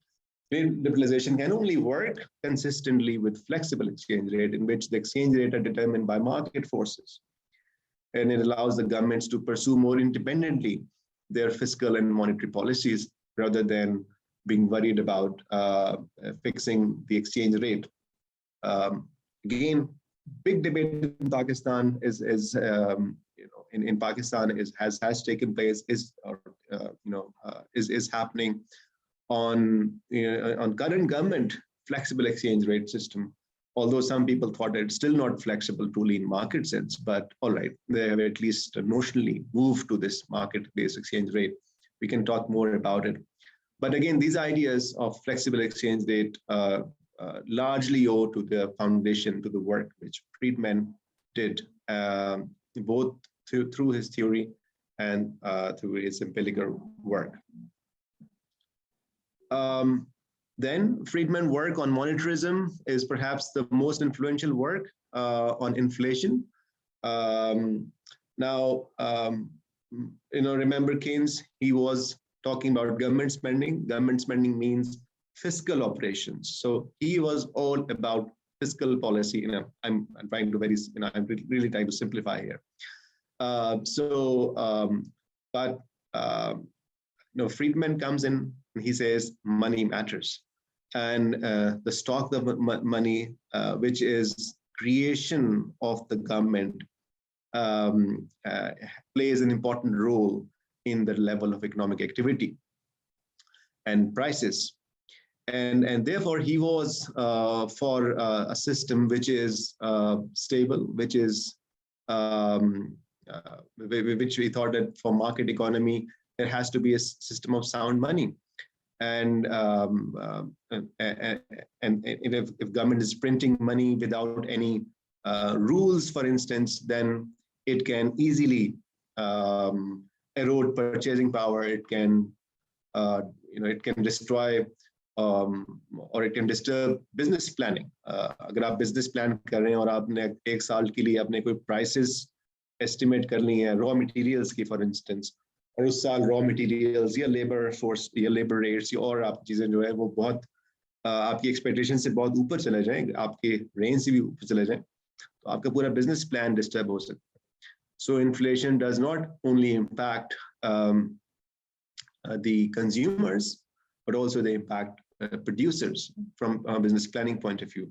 trade liberalization can only work consistently with flexible exchange rate, in which the exchange rate are determined by market forces. And it allows the governments to pursue more independently their fiscal and monetary policies rather than being worried about fixing the exchange rate. Again, big debate in Pakistan in Pakistan has taken place, is happening on current government flexible exchange rate system. Although some people thought it's still not flexible truly in market sense, but all right, they have at least notionally moved to this market-based exchange rate. We can talk more about it. But again, these ideas of flexible exchange rate largely owe to the foundation, to the work which Friedman did, both through his theory and through his empirical work. Then Friedman's work on monetarism is perhaps the most influential work on inflation. Remember Keynes, he was talking about government spending. Government spending means fiscal operations. So he was all about fiscal policy. I'm trying to I'm really trying to simplify here. Friedman comes in and he says money matters, and the stock of money, which is creation of the government, plays an important role in the level of economic activity and prices. And therefore he was for a system which is stable, which is which we thought that for market economy there has to be a system of sound money. And if government is printing money without any rules, for instance, then it can easily erode purchasing power. It can destroy or it can disturb business planning. अगर आप business plan कर रहे हैं और आपने एक साल के लिए अपने कोई prices estimate करनी है raw materials की, for instance, और उस साल raw materials या labor force या labor rates या और आप चीजें जो है वो बहुत आपकी expectation से बहुत ऊपर चले जाएं, आपके range से भी ऊपर चले जाएं, तो आपका पूरा business plan disturb हो सकता है. So inflation does not only impact the consumers, but also they impact producers from a business planning point of view.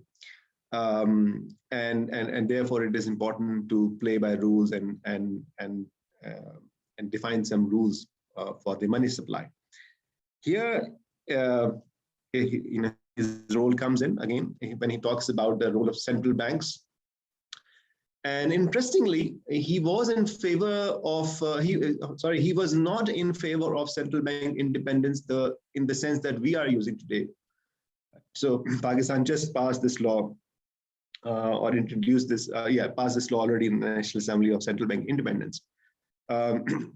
And therefore it is important to play by rules and define some rules for the money supply. Here, his role comes in again when he talks about the role of central banks. And interestingly, he was in favor of he was not in favor of central bank independence in the sense that we are using today. So Pakistan just passed this law or introduced this, passed this law already in the National Assembly of central bank independence. Milton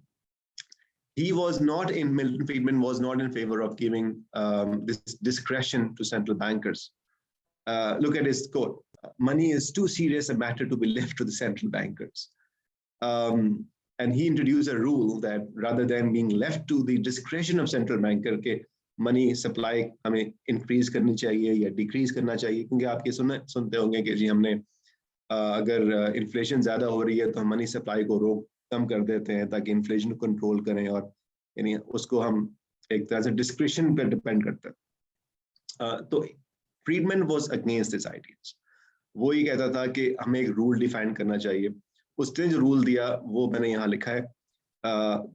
Friedman was not in favor of giving this discretion to central bankers. Look at his quote: "Money is too serious a matter to be left to the central bankers." And he introduced a rule that rather than being left to the discretion of central banker, के money supply हमें increase करनी चाहिए या decrease करना चाहिए, क्योंकि आप ये सुनते होंगे कि जी हमने अगर inflation ज़्यादा हो रही है तो हम money supply को कम कर देते हैं ताकि inflation को control करें, और यानी उसको हम एक तरह से discretion पे depend करते हैं. तो Friedman was against these ideas. वो ही कहता था कि हमें एक रूल डिफाइन करना चाहिए. उसने जो रूल दिया वो मैंने यहाँ लिखा है: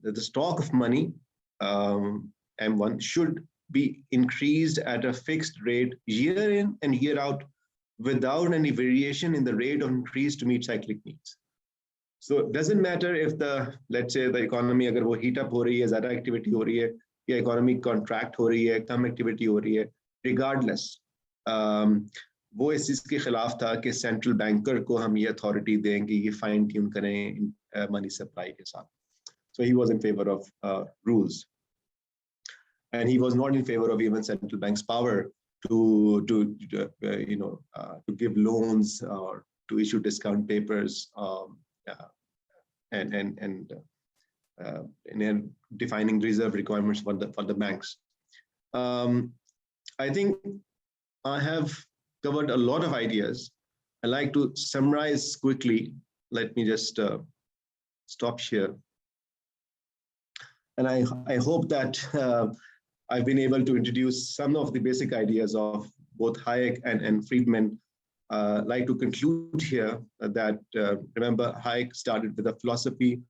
the stock of money M1 should be increased at a fixed rate year in and year out without any variation in the rate of increase to meet cyclic needs. So it doesn't matter if let's say the economy अगर वो heat up हो रही है, ज़्यादा activity हो रही है, या economy contract हो रही है, कम activity हो रही है, regardless वो इस चीज के खिलाफ था कि सेंट्रल बैंकर को हम ये अथॉरिटी दें कि ये फाइन ट्यून करें मनी सप्लाई के साथ. So he was in favor of rules, and he was not in favor of even central bank's power to give loans or to issue discount papers and defining reserve requirements for the banks. I think I have covered a lot of ideas. I like to summarize quickly. Let me just stop here. And I hope that I've been able to introduce some of the basic ideas of both Hayek and Friedman. I'd like to conclude here that, remember, Hayek started with a philosophy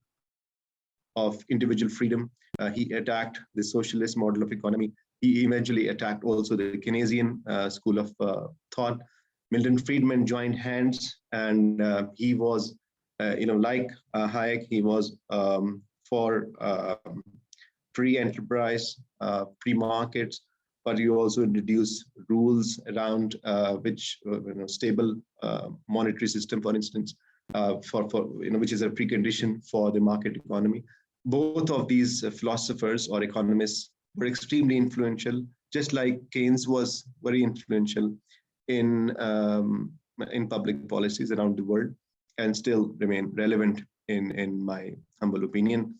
of individual freedom. He attacked the socialist model of economy. He eventually attacked also the Keynesian school of thought. Milton Friedman joined hands, and he was, like Hayek, he was for free enterprise, free markets, but you also introduce rules around which stable monetary system, for instance, which is a precondition for the market economy. Both of these philosophers or economists were extremely influential, just like Keynes was very influential in public policies around the world, and still remain relevant in my humble opinion.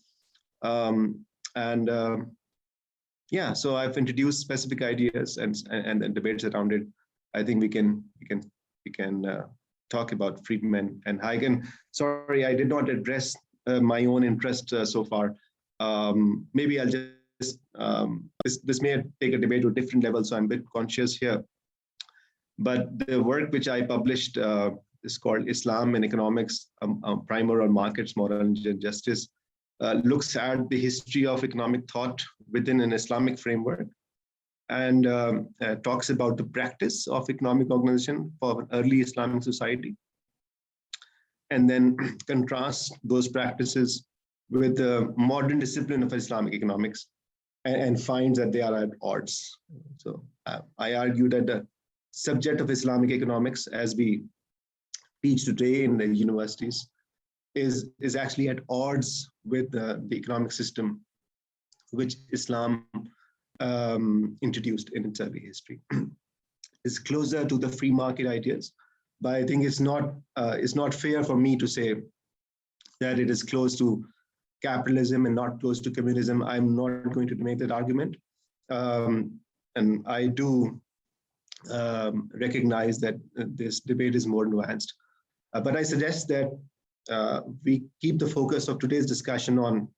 So I've introduced specific ideas and debates around it. I think we can talk about Friedman and Hayek. Sorry, I did not address my own interest so far. Maybe I'll just this may take a debate to a different level, so I'm a bit conscious here. But the work which I published is called Islam in Economics, a Primer on Markets, Moral and Justice, looks at the history of economic thought within an Islamic framework, and talks about the practice of economic organization for an early Islamic society, and then contrasts those practices with the modern discipline of Islamic economics, and finds that they are at odds. So I argue that the subject of Islamic economics, as we teach today in the universities, is actually at odds with the economic system which Islam introduced in its early history. It's closer to the free market ideas, but I think it's not fair for me to say that it is close to capitalism and not close to communism. I'm not going to make that argument. And I do recognize that this debate is more nuanced. But I suggest that we keep the focus of today's discussion on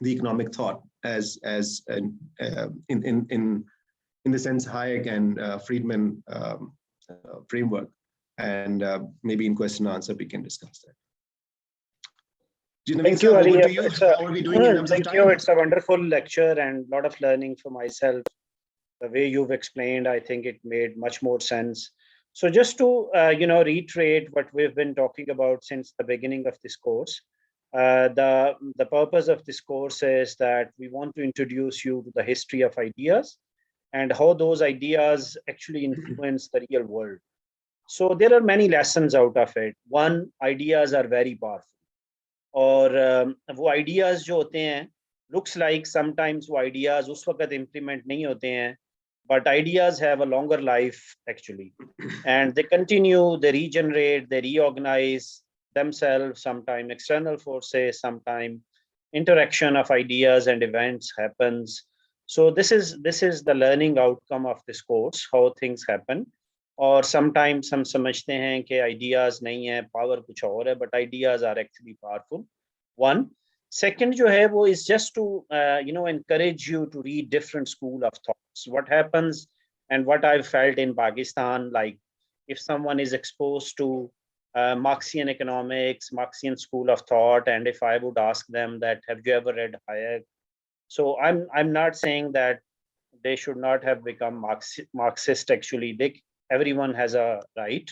the economic thought as in the sense Hayek and Friedman framework, and maybe in question and answer we can discuss that. Thank you, Hari. How are we doing in terms of time? Thank you. It's a wonderful lecture and a lot of learning for myself. The way you've explained, I think it made much more sense. So just to reiterate what we've been talking about since the beginning of this course, the purpose of this course is that we want to introduce you to the history of ideas and how those ideas actually influence the real world. So there are many lessons out of it. One, ideas are very powerful. और वो ideas जो होते हैं, looks like sometimes वो ideas उस वक्त implement नहीं होते हैं, but ideas have a longer life actually, and they continue, they regenerate, they reorganize themselves. Sometimes external forces, sometimes interaction of ideas and events happens. So this is the learning outcome of this course, how things happen. और sometimes हम समझते हैं कि ideas नहीं है, power कुछ और है, but ideas are actually powerful. One. Second जो है वो is just to encourage you to read different school of thoughts. What happens and what I've felt in Pakistan, like if someone is exposed to Marxian economics, Marxian school of thought, and if I would ask them that, have you ever read Hayek? So I'm not saying that they should not have become Marxist actually. Everyone has a right,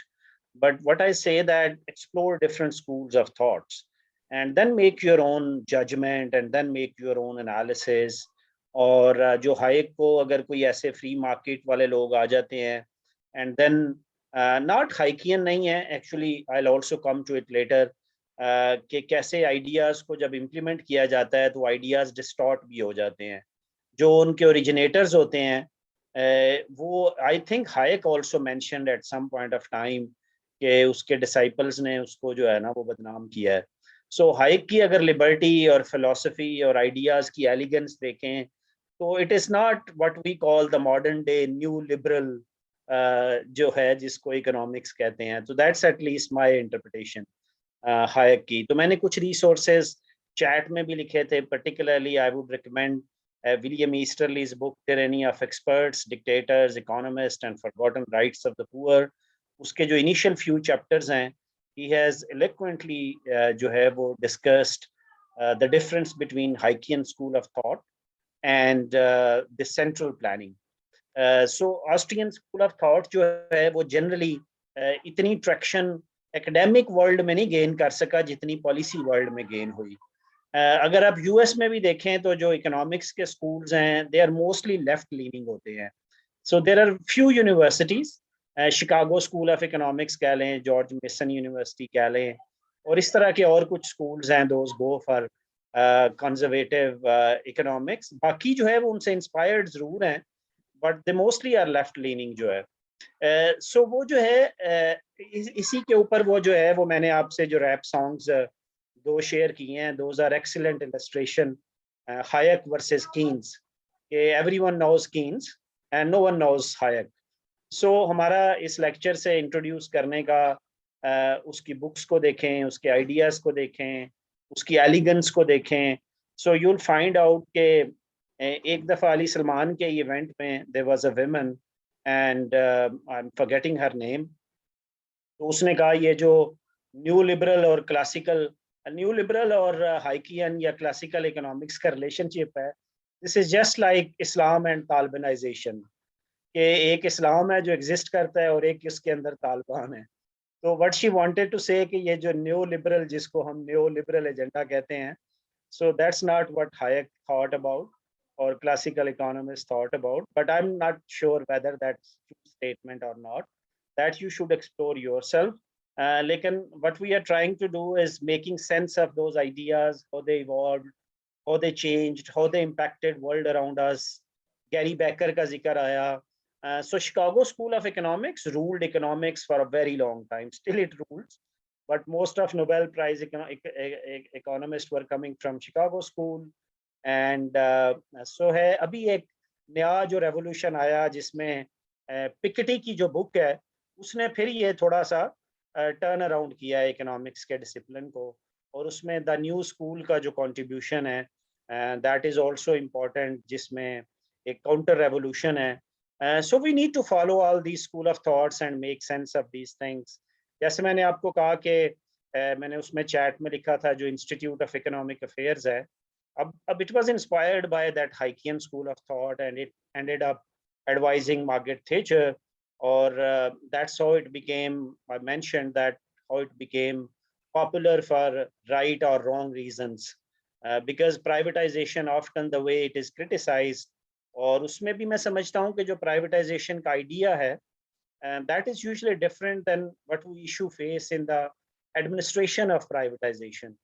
but what I say that explore different schools of thoughts and then make your own judgment and then make your own analysis. और जो hike को अगर कोई ऐसे free market वाले लोग आ जाते हैं and then not हाइकियन नहीं है actually, I'll also come to it later, कि कैसे आइडियाज को जब इम्प्लीमेंट किया जाता है तो आइडियाज डिस्टॉर्ट भी हो जाते हैं. जो उनके ओरिजिनेटर्स होते हैं वो I think Hayek also mentioned at some point of time कि उसके डिसाइपल्स ने उसको जो है ना वो बदनाम किया है. सो हायक की अगर लिबर्टी और फिलॉसफी और आइडियाज की एलिगेंस देखें तो it is not what we call the modern day new liberal जो है जिसको इकोनॉमिक्स कहते हैं. तो that's at least my interpretation Hayek की. तो मैंने कुछ रिसोर्सेज चैट में भी लिखे थे. Particularly I would recommend William Easterly's book Tyranny of Experts, Dictators, Economists and Forgotten Rights of the Poor. उसके जो initial few chapters हैं, he has eloquently जो है वो discussed the difference between Hayekian school of thought and the central planning. So Austrian school of thought जो है वो generally इतनी traction academic world में नहीं gain कर सका जितनी policy world में gain हुई. अगर आप यूएस में भी देखें तो जो इकोनॉमिक्स के स्कूल्स हैं they are mostly left leaning होते हैं. So there are few universities, Chicago school of economics कह लें, जॉर्ज मेसन यूनिवर्सिटी कह लें, और इस तरह के और कुछ स्कूल्स हैं those go for conservative economics. बाकी जो है वो उनसे इंस्पायर्ड जरूर हैं but they mostly are left leaning जो है. सो वो जो है इसी के ऊपर वो जो है वो मैंने आपसे जो रैप सॉन्ग्स दो शेयर किए हैं. Those are excellent illustration Hayek versus Keynes. Everyone knows Keynes and no one knows Hayek. So हमारा इस लेक्चर से इंट्रोड्यूस करने का उसकी बुक्स को देखें, उसके आइडियाज को देखें, उसकी एलिगेंस को देखें. So you will find out के एक दफ़ा अली सलमान के इवेंट में there was a woman and I am forgetting her name. तो उसने कहा ये जो न्यू लिबरल और क्लासिकल, न्यू लिबरल और हाइकियन या क्लासिकल इकोनॉमिक्स का रिलेशनशिप है, this is just like Islam and Talibanization, कि एक इस्लाम है जो एग्जिस्ट करता है और एक इसके अंदर तालिबान है. तो व्हाट शी वांटेड टू से कि ये जो न्यू लिबरल जिसको हम न्यू लिबरल एजेंडा कहते हैं, so that's not what Hayek thought about और classical economist thought about. But I am not sure whether that's true statement और not. That you should explore yourself. लेकिन what we are trying to do is making sense of those ideas, how they evolved, how they changed, how they impacted world around us. Gary Becker का जिक्र आया. So Chicago School of Economics ruled economics for a very long time. Still it rules, but most of Nobel Prize economists were coming from Chicago School. And so है अभी एक नया जो revolution आया जिसमें पिकेटी की जो book है उसने फिर ये थोड़ा सा टर्न अराउंड किया है इकोनॉमिक्स के डिसिप्लिन को, और उसमें द न्यू स्कूल का जो कंट्रीब्यूशन है दैट इज़ आल्सो इम्पोर्टेंट, जिसमें एक काउंटर रेवोल्यूशन है. So we need to follow all these school of thoughts and make sense of these things. जैसे मैंने आपको कहा कि मैंने उसमें चैट में लिखा था जो इंस्टीट्यूट ऑफ इकोनॉमिक अफेयर्स है, अब it was inspired by that Hayekian school of thought and it ended up advising Margaret Thatcher, or that's how it became. I mentioned that how it became popular for right or wrong reasons, because privatization often the way it is criticized, और उसमें भी मैं समझता हूँ कि जो privatization का idea है, that is usually different than what we issue face in the administration of privatization.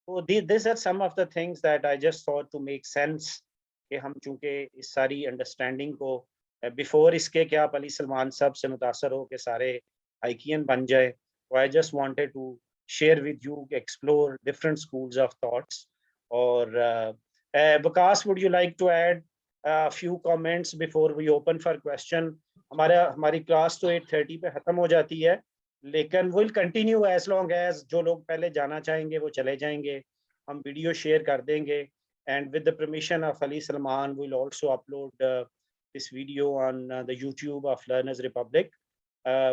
So these are some of the things that I just thought to make sense, कि हम चूंकि इस सारी अंडरस्टैंडिंग को before इसके कि आप अली सलमान साहब से मुतासर हो के सारे हाइकियन बन जाए, तो I just wanted to share with you, explore different schools of thoughts. और Vikas, would you like to add few comments before we open for question? हमारी क्लास तो 8:30 पे ख़त्म हो जाती है, लेकिन will continue as long as जो लोग पहले जाना चाहेंगे वो चले जाएंगे. हम वीडियो शेयर कर देंगे, and with the permission of Ali Salman, we'll also upload this video on the YouTube of Learners Republic.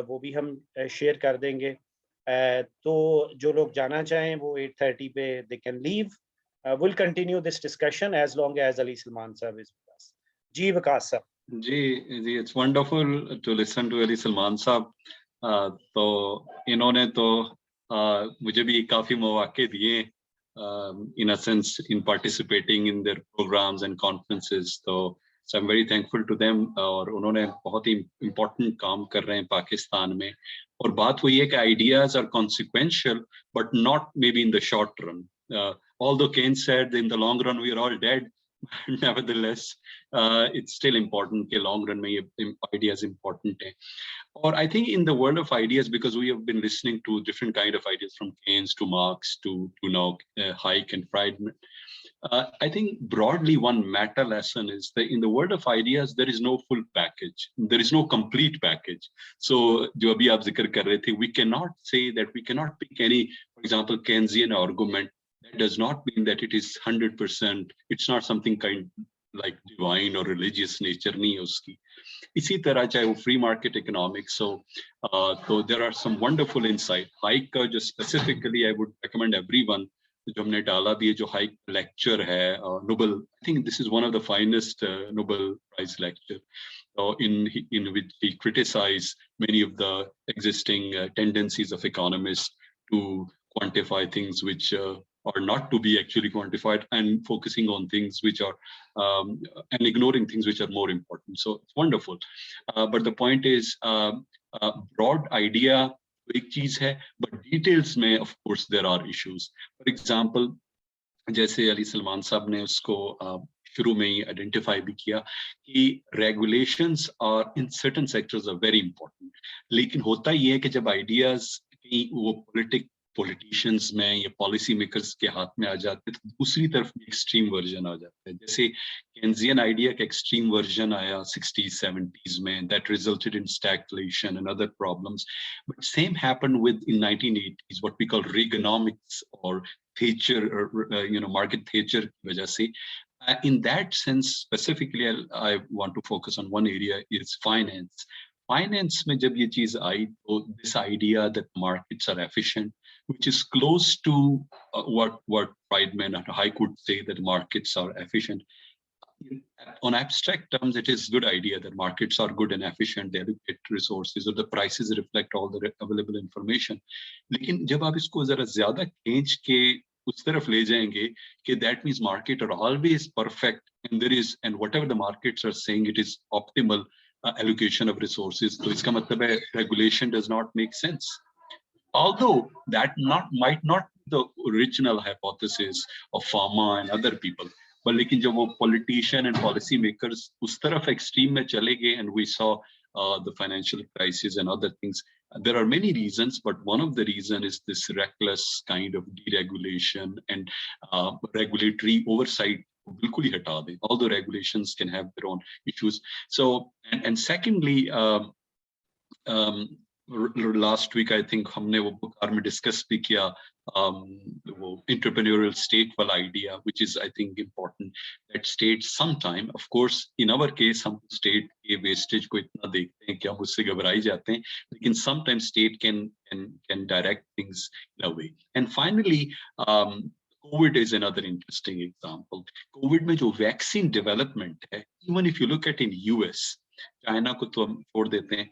वो भी हम शेयर कर देंगे. तो जो लोग जाना चाहें वो 8:30 पे they can leave. We'll continue this discussion as long as Ali Salman sir is with us. जी विकास साहब. जी, it's wonderful to listen to Ali Salman साहब. तो इन्होंने तो मुझे भी काफी मौके दिए in a sense in participating in their programs and conferences. So I'm very thankful to them. और उन्होंने बहुत ही important काम कर रहे हैं पाकिस्तान में. और बात हुई है कि ideas are consequential, but not maybe in the short run. Although Keynes said in the long run we are all dead, nevertheless, it's still important कि long run में ये ideas important है. Or I think in the world of ideas, because we have been listening to different kind of ideas from Keynes to Marx to now Hayek and Friedman. I think broadly one meta lesson is that in the world of ideas, there is no full package. There is no complete package. So जो अभी आप जिक्र कर रहे थे, we cannot say that we cannot pick any, for example, Keynesian argument. That does not mean that it is 100%. It's not something kind like divine or religious nature नहीं है उसकी. इसी तरह चाहे वो फ्री मार्केट इकोनॉमिक्स हो, तो there are some wonderful insight. Hayek का जो specifically I would recommend everyone, जो हमने डाला भी है, जो हाइक लेक्चर है Nobel, I think this is one of the finest Nobel prize lecture, in which he criticized many of the existing tendencies of economists to quantify things which are not to be actually quantified, and focusing on things which are and ignoring things which are more important. So it's wonderful. But the point is, broad idea एक चीज है, but details में of course there are issues. For example, जैसे अली सलमान साहब ने उसको शुरू में ही आइडेंटिफाई भी किया कि regulations are in certain sectors are very important. लेकिन होता ये है कि जब ideas की वो पॉलिटिशियंस में या पॉलिसी मेकर्स के हाथ में आ जाते हैं, तो दूसरी तरफ एक्सट्रीम वर्जन आ जाता है. जैसे केन्जियन आइडिया का एक्सट्रीम वर्जन आया 60s 70s में, that resulted in stagflation and other problems. But same happened with in 1980s what we call Reaganomics or Thatcher, or Margaret Thatcher की वजह से. In that sense specifically, I want to focus on one area, is finance. Finance में जब ये चीज आई, तो this idea that markets are efficient, which is close to what Friedman and Hayek would say, that markets are efficient. On abstract terms, it is a good idea that markets are good and efficient. They allocate resources, or the prices reflect all the available information. लेकिन जब आप इसको जरा ज्यादा खींच के उस तरफ ले जाएंगे कि that means market are always perfect, and whatever the markets are saying, it is optimal allocation of resources. तो इसका मतलब है regulation does not make sense. Although that might not be the original hypothesis of pharma and other people, but लेकिन जब वो politician and policy makers उस तरफ extreme में चले गए, and we saw the financial crisis and other things, there are many reasons, but one of the reason is this reckless kind of deregulation and regulatory oversight. बिल्कुल ही हटा दें, although regulations can have their own issues. So and secondly, last week I think हमने वो बुखार में discuss भी किया वो entrepreneurial state वाला idea, which is I think important that state sometime, of course in our case हम state के wastage को इतना देखते हैं कि हम उससे घबराई जाते हैं, लेकिन sometimes state can direct things in a way. And finally COVID is another interesting example. COVID में जो vaccine development है, even if you look at in US, China को तो हम छोड़ देते हैं,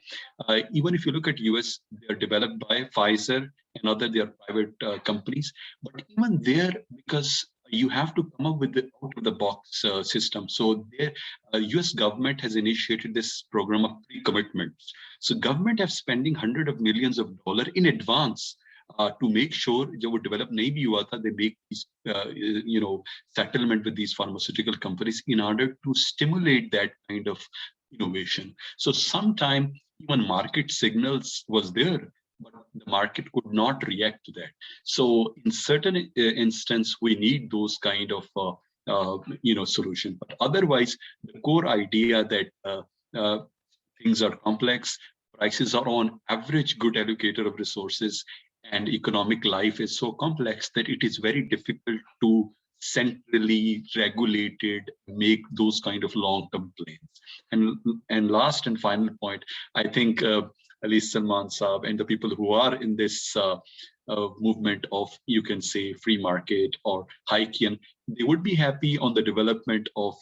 even if you look at US, they are developed by Pfizer and other they are private companies, but even there, because you have to come up with the out of the box system. So there, US government has initiated this program of pre-commitments. So government have spending hundreds of millions of dollars in advance to make sure जब वो develop नहीं भी हुआ था, they make these settlement with these pharmaceutical companies in order to stimulate that kind of innovation. So sometime even market signals was there, but the market could not react to that. So in certain instance, we need those kind of solution. But otherwise, the core idea that things are complex, prices are on average good allocator of resources, and economic life is so complex that it is very difficult to centrally regulated make those kind of long-term plans. And last and final point, I think Ali Salman Saab and the people who are in this movement of, you can say, free market or Haykian, they would be happy on the development of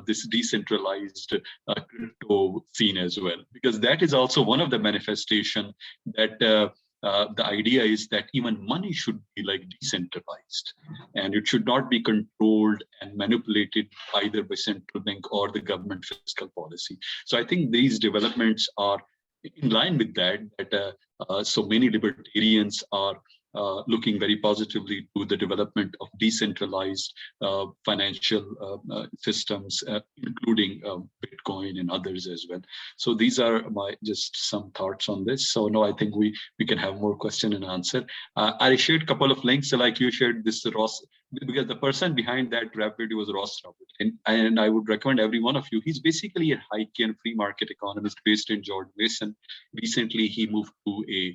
this decentralized crypto scene as well, because that is also one of the manifestation that the idea is that even money should be like decentralized, and it should not be controlled and manipulated either by central bank or the government fiscal policy. So I think these developments are in line with that, so many libertarians are looking very positively to the development of decentralized financial systems, including Bitcoin and others as well. So these are my just some thoughts on this. So now I think we can have more question and answer. I shared a couple of links, so like you shared this Ross, because the person behind that rap video was Ross Robert, and I would recommend every one of you. He's basically a Haykian free market economist based in George Mason. Recently, he moved to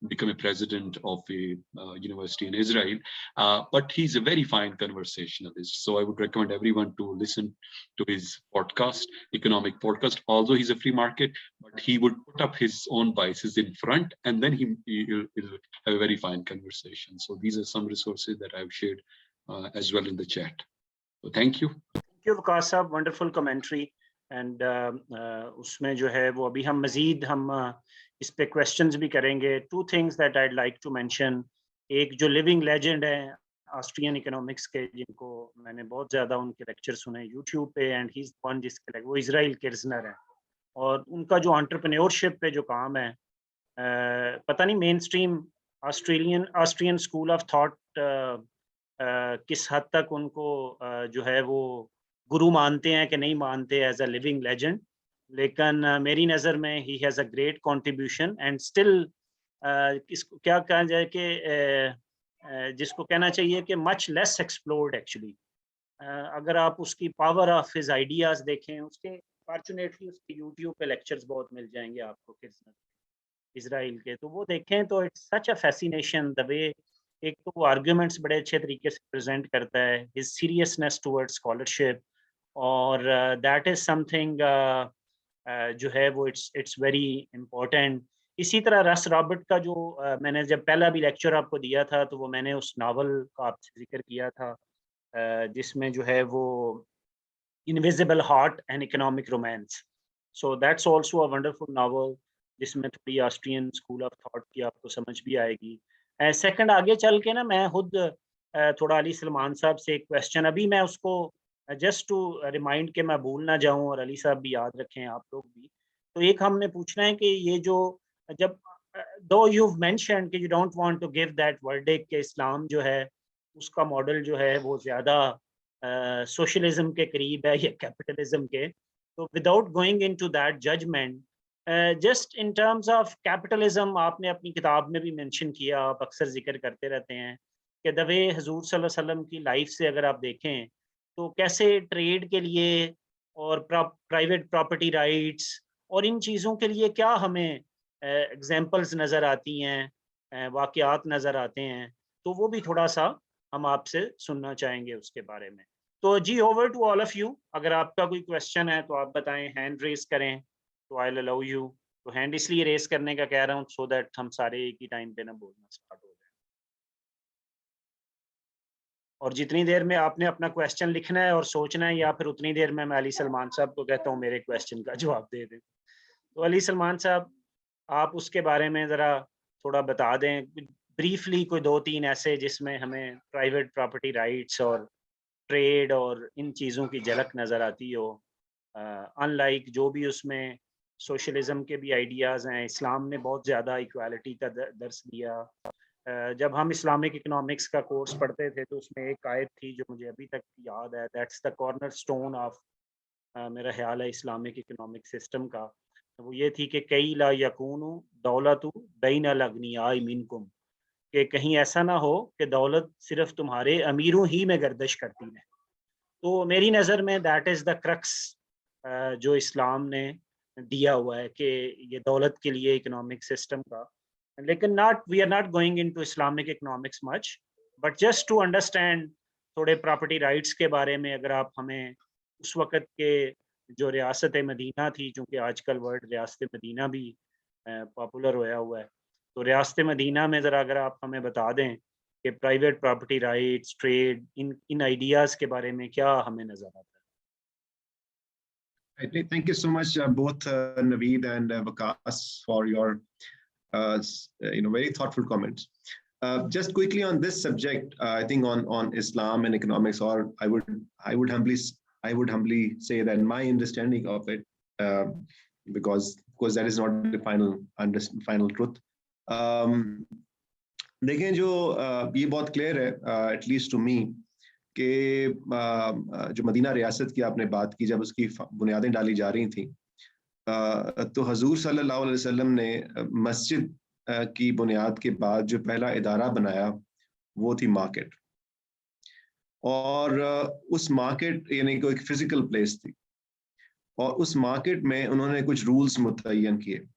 become a president of a university in Israel, but he's a very fine conversationalist. So I would recommend everyone to listen to his podcast, economic podcast. Although he's a free market, but he would put up his own biases in front, and then he'll have a very fine conversation. So these are some resources that I've shared as well in the chat. So thank you. Thank you, Vikas साहब, wonderful commentary. And उसमें जो है वो अभी हम मजीद हम इस पे क्वेश्चंस भी करेंगे. Two things that I'd like to mention. एक जो लिविंग लेजेंड है ऑस्ट्रियन इकोनॉमिक्स के, जिनको मैंने बहुत ज़्यादा उनके लेक्चर सुने यूट्यूब पे, एंड ही इज़ वन जिसके वो इजराइल किर्जनर है, और उनका जो एंटरप्रेन्योरशिप पे जो काम है, पता नहीं main stream Austrian school of thought किस हद तक उनको जो है वो गुरु मानते हैं कि नहीं मानते एज अ लिविंग लेजेंड, लेकिन मेरी नज़र में he has a great contribution. And still इसको क्या कहा जाए कि जिसको कहना चाहिए कि मच लेस एक्सप्लोर्ड एक्चुअली. अगर आप उसकी पावर ऑफ हिज आइडियाज़ देखें, उसके फॉर्चुनेटली उसके यूट्यूब पे लेक्चर्स बहुत मिल जाएंगे आपको इजराइल के, तो वो देखें तो it's such a fascination the way. एक तो वो आर्ग्यूमेंट्स बड़े अच्छे तरीके से प्रेजेंट करता है, हिज सीरियसनेस टुवर्ड्स स्कॉलरशिप, और दैट इज़ समथिंग जो है वो इट्स वेरी इम्पोर्टेंट. इसी तरह रस रॉबर्ट का जो मैंने जब पहला भी लेक्चर आपको दिया था, तो वो मैंने उस नावल का आपसे जिक्र किया था जिसमें जो है वो invisible heart and economic romance. So that's also a wonderful novel, जिसमें थोड़ी ऑस्ट्रियन स्कूल ऑफ थॉट की आपको समझ भी आएगी. सेकंड, आगे चल के ना मैं खुद थोड़ा अली सलमान साहब से एक क्वेश्चन, अभी मैं उसको जस्ट टू रिमाइंड के मैं भूल ना जाऊं, और अली साहब भी याद रखें, आप लोग भी. तो एक हमने पूछना है कि ये जो जब दो यू मेंशन्ड कि you don't want to give that verdict के इस्लाम जो है उसका मॉडल जो है वो ज़्यादा सोशलिज्म के करीब है या कैपिटलिज्म के, तो without going into that judgement, just in terms of capitalism, आपने अपनी किताब में भी मेंशन किया, आप अक्सर जिक्र करते रहते हैं कि द वे हुजूर सल्लल्लाहु अलैहि वसल्लम की लाइफ से अगर आप देखें तो कैसे ट्रेड के लिए और प्राइवेट प्रॉपर्टी राइट्स और इन चीज़ों के लिए क्या हमें एग्जाम्पल्स नज़र आती हैं, वाक़यात नज़र आते हैं, तो वो भी थोड़ा सा हम आपसे सुनना चाहेंगे उसके बारे में। तो जी, over to all of you. अगर आपका कोई क्वेश्चन है तो आप बताएं, हैंड रेज करें तो आई विल अलाउ यू। तो हैंड इसलिए रेज करने का कह रहा हूँ सो दैट हम सारे एक ही टाइम पे ना बोलना स्टार्ट हो जाए। और जितनी देर में आपने अपना क्वेश्चन लिखना है और सोचना है, या फिर उतनी देर में मैं अली सलमान साहब को कहता हूँ मेरे क्वेश्चन का जवाब दे दें। तो अली सलमान साहब, आप उसके बारे में ज़रा थोड़ा बता दें ब्रीफली, कोई 2-3 ऐसे जिसमें हमें प्राइवेट प्रॉपर्टी राइट्स और ट्रेड और इन चीज़ों की झलक नज़र आती हो, अनलाइक जो भी उसमें सोशलिज्म के भी आइडियाज़ हैं। इस्लाम ने बहुत ज़्यादा इक्वालिटी का दर्स दिया। जब हम इस्लामिक इकोनॉमिक्स का कोर्स पढ़ते थे तो उसमें एक आयत थी जो मुझे अभी तक याद है, that's the corner stone of, मेरा ख्याल है, इस्लामिक इकोनॉमिक सिस्टम का। तो वो ये थी कि कई ला यकूनु दौलतु बैन अल अगनियाई मिनकुम, कि कहीं ऐसा ना हो कि दौलत सिर्फ तुम्हारे अमीरों ही में गर्दिश करती है। तो मेरी नज़र में दैट इज़ द क्रक्स जो इस्लाम ने दिया हुआ है कि ये दौलत के लिए इकोनॉमिक सिस्टम का। लेकिन not, we are not going into Islamic economics much, but just to understand थोड़े प्रॉपर्टी राइट्स के बारे में अगर आप हमें उस वक़्त के जो रियासत मदीना थी, चूँकि आजकल वर्ड रियासत मदीना भी पॉपुलर होया हुआ है, तो रियासत मदीना में ज़रा अगर आप हमें बता दें कि प्राइवेट प्रॉपर्टी राइट्स, ट्रेड, इन आइडियाज़ के बारे में क्या हमें नज़र आता है? Thank you so much, both Naveed and Vikas, for your very thoughtful comments. Just quickly on this subject, I think on Islam and economics, or I would humbly say that my understanding of it, because that is not the final truth. देखें, जो ये बहुत clear है, at least to me, कि जो Medina रियासत की आपने बात की, जब उसकी बुनियादें डाली जा रही थी, तो हजूर सल्लल्लाहु अलैहि वसल्लम ने मस्जिद की बुनियाद के बाद जो पहला इदारा बनाया वो थी मार्केट। और उस मार्केट यानी कोई फिजिकल प्लेस थी, और उस मार्केट में उन्होंने कुछ रूल्स मुतय्यन किए।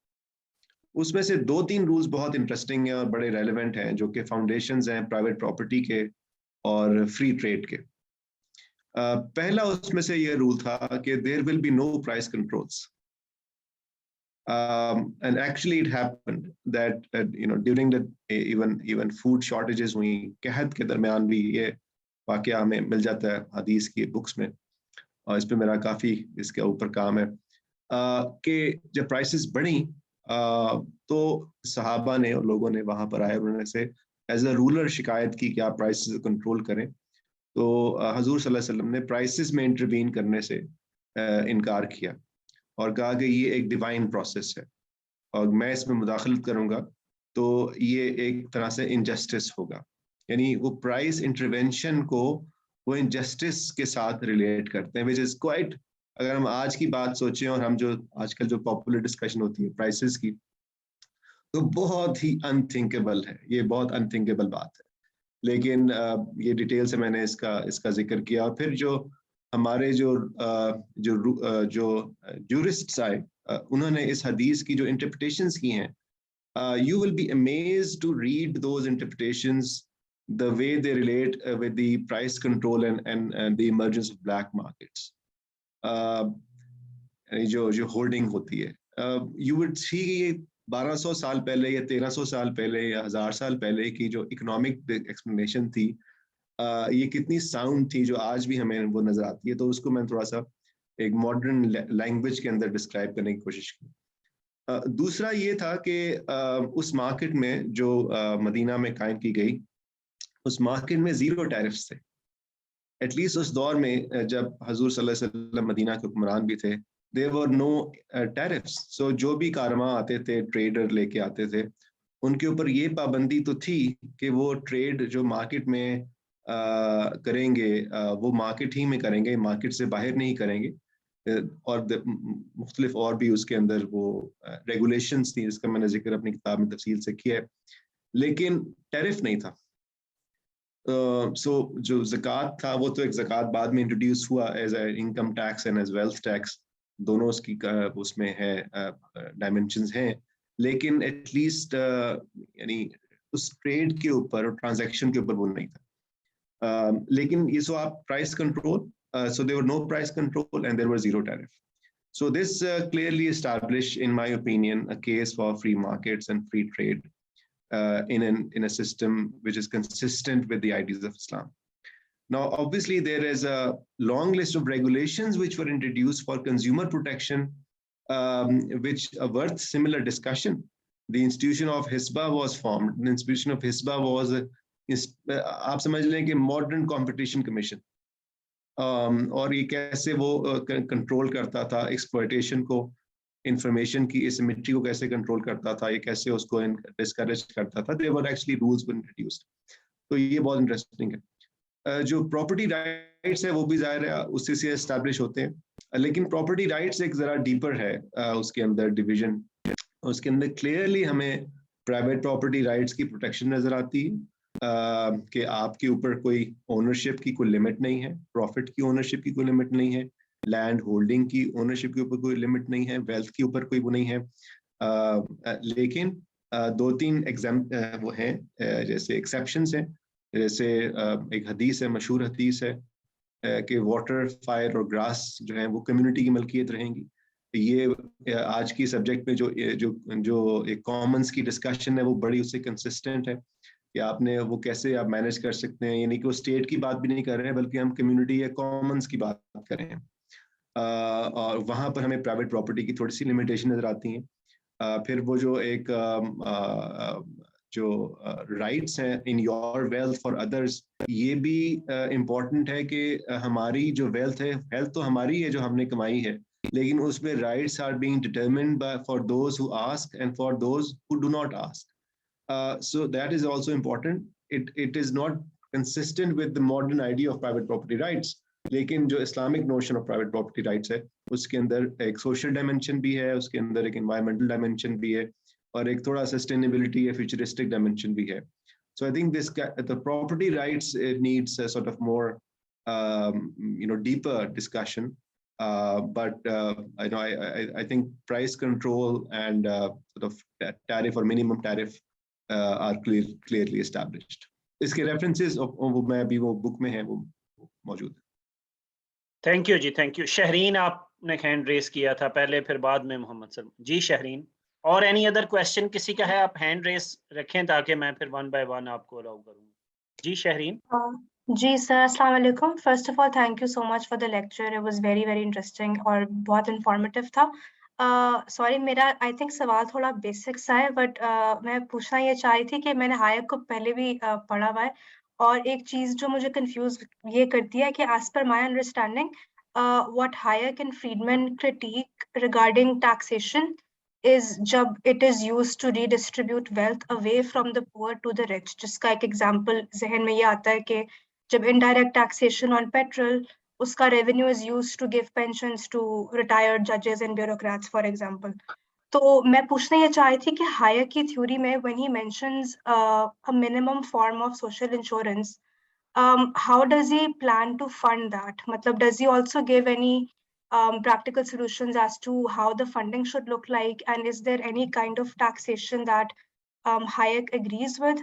उसमें से 2-3 रूल्स बहुत इंटरेस्टिंग हैं और बड़े रेलेवेंट हैं, जो कि फाउंडेशंस हैं प्राइवेट प्रॉपर्टी के और फ्री ट्रेड के। पहला उसमें से ये रूल था कि there will be no price controls, and actually it happened that during the even food shortages हुई, कहत के दरमियान भी ये वाकया हमें मिल जाता है हदीस की बुक्स में, और इस पे मेरा काफी इसके ऊपर काम है, कि जब प्राइसेस बढ़ी तो सहाबा ने और लोगों ने वहां पर आए, उन्होंने से एज अ रूलर शिकायत की कि आप प्राइसेस कंट्रोल करें। तो हजूर सल्लल्लाहु अलैहि वसल्लम ने प्राइसेस में इंटरवीन करने से इनकार किया और कहा कि ये एक डिवाइन प्रोसेस है, और मैं इसमें मुदाखलत करूंगा तो ये एक तरह से इनजस्टिस होगा। यानी वो प्राइस इंटरवेंशन को वो इनजस्टिस के साथ रिलेट करते हैं, विच इज क्वाइट, अगर हम आज की बात सोचें और हम जो आजकल जो पॉपुलर डिस्कशन होती है प्राइसेस की, तो बहुत ही अनथिंकेबल है, ये बहुत अनथिंकेबल बात है। लेकिन ये डिटेल से मैंने इसका जिक्र किया। और फिर जो हमारे जो जूरिस्ट्स आए, उन्होंने इस हदीस की जो इंटरप्रिटेशंस की हैं, you will be amazed to read those interpretations, the way they relate with the price control and the emergence of black markets. जो होल्डिंग होती है, you would see ये 1200 साल पहले या 1300 साल पहले या 1000 साल पहले की जो इकोनॉमिक एक्सप्लेनेशन थी, ये कितनी साउंड थी, जो आज भी हमें वो नजर आती है। तो उसको मैं थोड़ा सा एक मॉडर्न लैंग्वेज के अंदर डिस्क्राइब करने की कोशिश की। दूसरा ये था कि उस मार्केट में जो मदीना में कायम की गई, उस मार्केट में 0 टैरिफ्स थे। एटलीस्ट उस दौर में जब हजूर सल्लल्लाहु अलैहि वसल्लम मदीना के हुक्मरान भी थे, देयर वर नो टैरिफ्स। सो जो भी कारवां आते थे, ट्रेडर लेके आते थे, उनके ऊपर ये पाबंदी तो थी कि वो ट्रेड जो मार्केट में करेंगे, वो मार्केट ही में करेंगे, मार्केट से बाहर नहीं करेंगे। और मुख्तलिफ और भी उसके अंदर वो रेगुलेशंस थी, जिसका मैंने जिक्र अपनी किताब में तफसील से किया है, लेकिन टैरिफ नहीं था। सो जो ज़कात था, वो तो एक ज़कात बाद में इंट्रोड्यूस हुआ as a income tax and as wealth tax, दोनों उसकी उसमें है डायमेंशंस हैं, लेकिन एटलीस्ट यानी उस ट्रेड के ऊपर और ट्रांजैक्शन के ऊपर वो नहीं था। लेकिन ये सो आप price control, so there were no price control and there was zero tariff. So this clearly established, in my opinion, a case for free markets and free trade in a system which is consistent with the ideas of Islam. Now, obviously, there is a long list of regulations which were introduced for consumer protection, which are worth similar discussion. The institution of Hisba was formed. The institution of Hisba was, आप समझ लें कि modern competition commission. और ये कैसे वो control करता था एक्सप्लॉयटेशन को, इंफॉर्मेशन की एसिमेट्री को कैसे कंट्रोल करता था, ये कैसे उसको डिस्करेज करता था. There were actually rules were introduced. तो ये बहुत इंटरेस्टिंग है. जो प्रॉपर्टी राइट्स है वो भी जाहिर है उससे से एस्टैब्लिश होते हैं, लेकिन प्रॉपर्टी राइट्स एक जरा डीपर है. उसके अंदर डिवीजन, उसके अंदर क्लियरली हमें प्राइवेट प्रॉपर्टी राइट्स की प्रोटेक्शन नजर आती है कि आपके ऊपर कोई ओनरशिप की कोई लिमिट नहीं है, प्रॉफिट की ओनरशिप की कोई लिमिट नहीं है, लैंड होल्डिंग की ओनरशिप के ऊपर कोई लिमिट नहीं है, वेल्थ के ऊपर कोई वो नहीं है. लेकिन दो तीन वो हैं, जैसे एक्सेप्शंस हैं. जैसे एक हदीस है, मशहूर हदीस है कि वाटर, फायर और ग्रास जो है वो कम्युनिटी की मलकियत रहेंगी. ये आज की सब्जेक्ट में जो एक कॉमन्स की डिस्कशन है वो बड़ी उससे कंसिस्टेंट है कि आपने वो कैसे आप मैनेज कर सकते हैं. यानी कि वो स्टेट की बात भी नहीं कर रहे हैं, बल्कि हम कम्युनिटी या कॉमन्स की बात कर रहे हैं. और वहाँ पर हमें प्राइवेट प्रॉपर्टी की थोड़ी सी लिमिटेशन नजर आती हैं. फिर वो जो एक जो राइट्स हैं in your wealth for others, ये भी इम्पोर्टेंट है कि हमारी जो वेल्थ है, हेल्थ तो हमारी है जो हमने कमाई है, लेकिन उसमें rights are being determined by for those who ask and for those who do not ask. So that is also important. It is not consistent with the modern idea of private property rights. लेकिन जो Islamic notion of private property rights है उसके अंदर एक social dimension भी है, उसके अंदर एक एनवायरमेंटल डायमेंशन भी है, और एक थोड़ा सस्टेनेबिलिटी या फ्यूचरिस्टिक डायमेंशन भी है. So I think the property rights needs a sort of more deeper discussion. But I think price control and sort of tariff or minimum tariff are clearly established. इसके references वो मैं अभी वो book में है वो मौजूद है. थैंक यू जी, थैंक यू. शहरीन, आपने हैंड रेस किया था पहले, फिर बाद में मोहम्मद सर. जी शहरीन, और एनी अदर क्वेश्चन किसी का है? आप हैंड रेस रखें ताकि मैं फिर वन बाय वन आपको अलाउ करूँ. जी शहरीन. जी सर, अस्सलाम वालेकुम. First of all thank you so much for the lecture. It was very very interesting और बहुत इंफॉर्मेटिव था. सॉरी, मेरा आई थिंक सवाल थोड़ा बेसिक सा है, बट मैं पूछना ये चाह रही थी कि मैंने हायक को पहले भी पढ़ा हुआ है, और एक चीज़ जो मुझे कंफ्यूज ये करती है कि as per my understanding what Hayek and Friedman critique regarding taxation is जब it is used to redistribute wealth away from the poor to the rich. जिसका एक एग्जाम्पल जहन में ये आता है कि जब indirect taxation on petrol, उसका revenue is used to give pensions to retired judges and bureaucrats, for example. तो मैं पूछना ये चाह रही थी कि हायर की थ्योरी में when he mentions a minimum form of social insurance, how does he plan to fund that? मतलब does he also give any practical solutions as to how the funding should look like, and is there any kind of taxation that Hayek agrees with?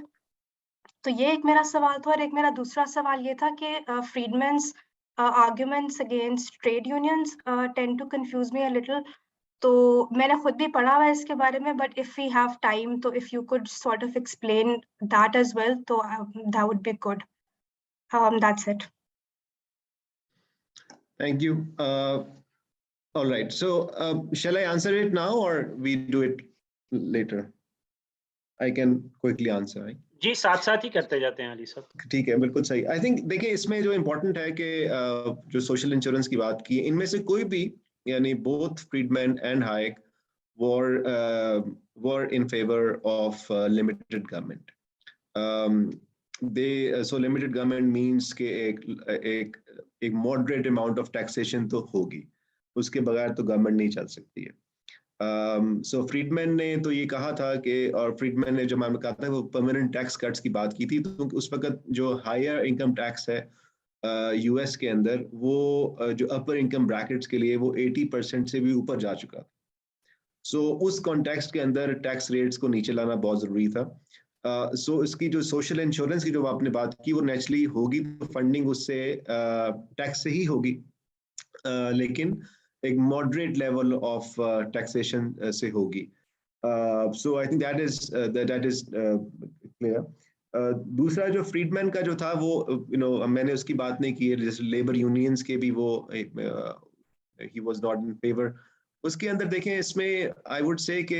तो ये एक मेरा सवाल था, और एक मेरा दूसरा सवाल ये था कि Friedman's arguments against trade unions tend to confuse me a little. तो मैंने खुद भी पढ़ा हुआ है इसके बारे में, but if we have time, तो if you could sort of explain that as well, तो that would be good. That's it. Thank you. All right. So shall I answer it now or we do it later? I can quickly answer. Right? जी, साथ साथ ही करते जाते हैं अली साहब. ठीक है, बिल्कुल सही. I think देखिए इसमें जो इम्पोर्टेंट है कि जो सोशल इंश्योरेंस की बात की, इनमें से कोई भी, यानी both Friedman and Hayek were in favor of limited government. So limited government means कि एक moderate amount of taxation तो होगी, उसके बगैर तो गवर्नमेंट नहीं चल सकती है. सो फ्रीडमैन ने तो ये कहा था कि, और फ्रीडमैन ने जो मैंने कहा था वो परमानेंट टैक्स कट्स की बात की थी, तो उस वक्त जो हायर इनकम टैक्स है यूएस के अंदर, वो जो अपर इनकम ब्रैकेट्स के लिए वो 80% से भी ऊपर जा चुका था. सो उस कॉन्टेक्स्ट के अंदर टैक्स रेट्स को नीचे लाना बहुत जरूरी था। सो इसकी जो सोशल इंश्योरेंस की जो आपने बात की वो नेचुरली होगी, तो फंडिंग उससे टैक्स से ही होगी, लेकिन एक मॉडरेट लेवल ऑफ टैक्सेशन से होगी। So I think that is clear. दूसरा जो फ्रीडमैन का जो था वो मैंने उसकी बात नहीं की है, जैसे लेबर यूनियंस के भी वो he was not in favour. उसके अंदर देखें, इसमें आई वुड से कि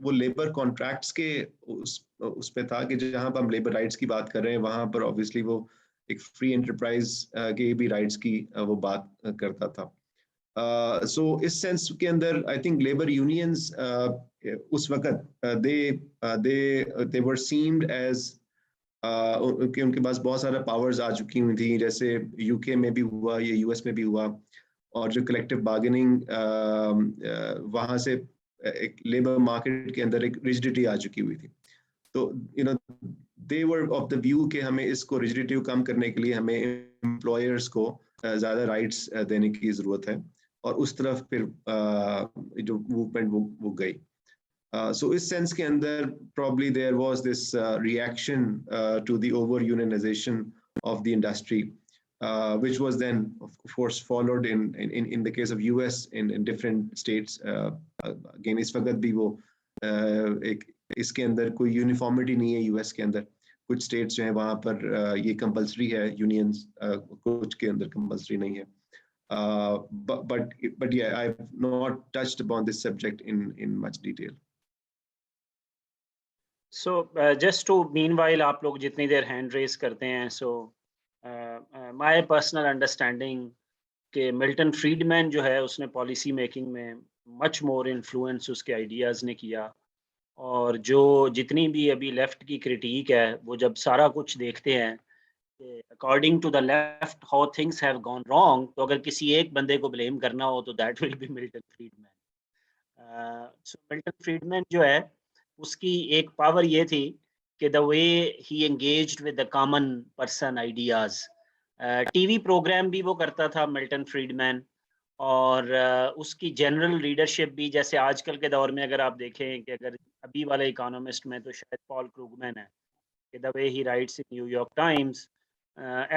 वो लेबर कॉन्ट्रैक्ट्स के उस पे था कि जहां पर हम लेबर राइट्स की बात कर रहे हैं वहां पर ऑब्वियसली वो एक फ्री एंटरप्राइज के भी राइट्स की वो बात करता था। सो इस सेंस के अंदर आई थिंक लेबर यूनियंस उस वक्त दे वर सीम्ड एज उनके पास बहुत सारा पावर्स आ चुकी हुई थी, जैसे यूके में भी हुआ, ये यूएस में भी हुआ, और जो कलेक्टिव बार्गेनिंग वहां से एक लेबर मार्केट के अंदर एक रिजिडिटी आ चुकी हुई थी। तो दे वर ऑफ द व्यू कि हमें इसको रिजिडिटी को कम करने के लिए हमें एम्प्लॉयर्स को ज्यादा राइट्स देने की जरूरत है, और उस तरफ फिर जो मूवमेंट वो गई। So इस सेंस के अंदर probably there was this reaction to the over unionization of the industry, which was then of course followed in the case of US in different states. Again इस वक्त भी वो एक इसके अंदर कोई यूनिफॉर्मिटी नहीं है US के अंदर। कुछ स्टेट्स जो हैं वहाँ पर ये कंपल्सरी है यूनियंस, कुछ के अंदर कंपल्सरी नहीं है। But yeah, I've not touched upon this subject in much detail. So just to meanwhile आप लोग जितनी देर हैंड रेस करते हैं, so my personal understanding कि मिल्टन फ्रीडमैन जो है उसने पॉलिसी मेकिंग में मच मोर इन्फ्लुएंस उसके आइडियाज़ ने किया, और जो जितनी भी अभी लेफ्ट की क्रिटिक है वो जब सारा कुछ देखते हैं कि according to the left how things have gone wrong, तो अगर किसी एक बंदे को ब्लेम करना हो तो that will be Milton Friedman. So Milton Friedman जो है उसकी एक पावर ये थी कि द वे ही engaged with the common person ideas. TV program भी वो करता था मिल्टन फ्रीडमैन, और उसकी जनरल लीडरशिप भी, जैसे आजकल के दौर में अगर आप देखें कि अगर अभी वाले इकोनॉमिस्ट में तो शायद पॉल क्रूगमैन है, कि the way he rights in New York times,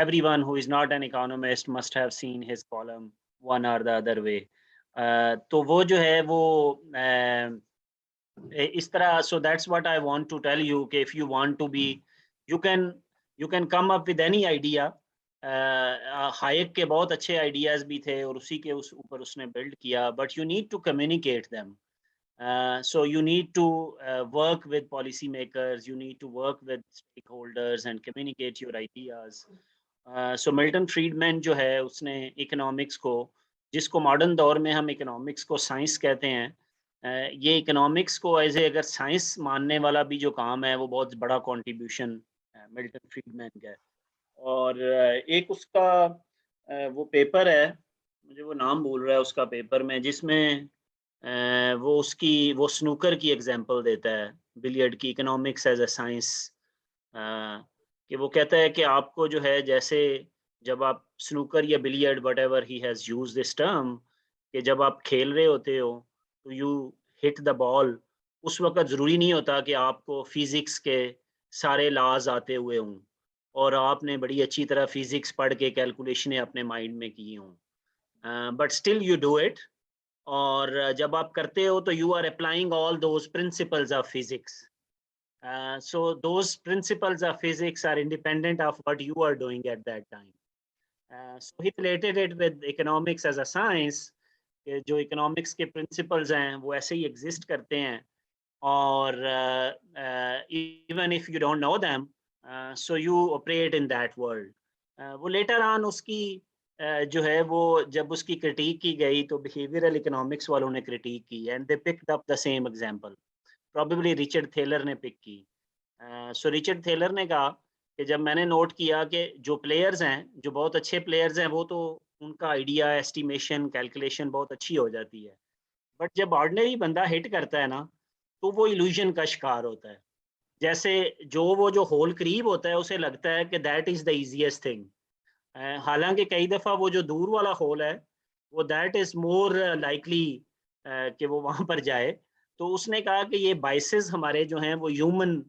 everyone who is not an economist must have seen his column one or the other way. तो वो जो है वो इस तरह, so that's what I want to tell you कि if you want to be, you can come up with any idea. Hayek के बहुत अच्छे आइडियाज भी थे और उसी के ऊपर उसने बिल्ड किया, but you need to communicate them. So you need to work with policy makers, you need to work with stakeholders and communicate your ideas. So Milton Friedman जो है उसने इकोनॉमिक्स को, जिसको मॉडर्न दौर में हम इकोनॉमिक्स को साइंस कहते हैं, ये इकोनॉमिक्स को एज ए अगर साइंस मानने वाला भी जो काम है वो बहुत बड़ा कंट्रीब्यूशन मिल्टन फ्रीडमैन का है। और एक उसका वो पेपर है, मुझे वो नाम भूल रहा है उसका पेपर में, जिसमें वो स्नूकर की एग्जांपल देता है, बिलियर्ड की, इकोनॉमिक्स एज अ साइंस, कि वो कहता है कि आपको जो है, जैसे जब आप स्नूकर या billiard what ever he has use this term, कि जब आप खेल रहे होते हो तो यू हिट द बॉल, उस वक्त ज़रूरी नहीं होता कि आपको फिज़िक्स के सारे लॉज आते हुए हों और आपने बड़ी अच्छी तरह फिज़िक्स पढ़ के कैलकुलेशनें अपने माइंड में की हों, but still you do it. और जब आप करते हो तो you are applying all those principles of physics, so those principles of physics are independent of what you are doing at that time. So he related it with economics as a science, कि जो economics के principles हैं वो ऐसे ही exist करते हैं, और even if you don't know them, so you operate in that world. वो later on उसकी जो है वो जब उसकी क्रिटिक की गई तो बिहेवियरल इकोनॉमिक्स वालों ने क्रिटिक की, and they picked up the same example, probably Richard Thaler ने पिक की। सो रिचर्ड थेलर ने कहा कि जब मैंने नोट किया कि जो प्लेयर्स हैं, जो बहुत अच्छे प्लेयर्स हैं, वो तो उनका आइडिया, एस्टिमेशन, कैलकुलेशन बहुत अच्छी हो जाती है, बट जब ऑर्डिनरी बंदा हिट करता है ना तो वो इल्यूजन का शिकार होता है। जैसे वो जो होल करीब होता है उसे लगता है कि that is the easiest thing, हालांकि कई दफ़ा वो जो दूर वाला होल है वो दैट इज़ मोर लाइकली कि वो वहाँ पर जाए, तो उसने कहा कि ये बाइसेस हमारे जो हैं वो ह्यूमन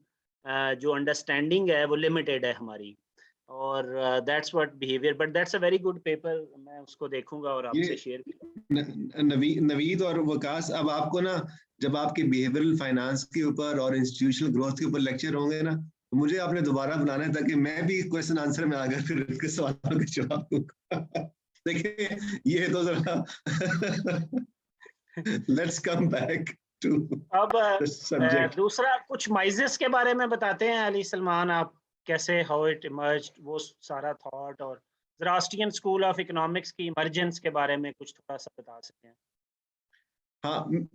जो अंडरस्टैंडिंग है वो लिमिटेड है हमारी, और that's what behaviour, but that's a very good paper, मैं उसको देखूंगा और आपसे शेयर करूंगा। नवीद और वकास, अब आपको ना जब आपके बिहेवियरल फाइनेंस के ऊपर और इंस्टीट्यूशनल ग्रोथ के ऊपर लेक्चर होंगे ना, तो मुझे आपने दोबारा बुलाना है ताकि मैं भी क्वेश्चन आंसर में आकर फिर इसके सवालों के जवाब दूंगा। देखिए ये तो जरा लेट्स कम बैक टू अब द सब्जेक्ट। दूसरा कुछ माइजेस के बारे में बताते हैं अली सलमान, आप कैसे, हाउ इट इमर्ज्ड, वो सारा थॉट, और जरा ऑस्ट्रियन स्कूल ऑफ इकोनॉमिक्स की इमर्जेंस के बारे में कुछ थोड़ा सा बता सकते हैं। हाँ,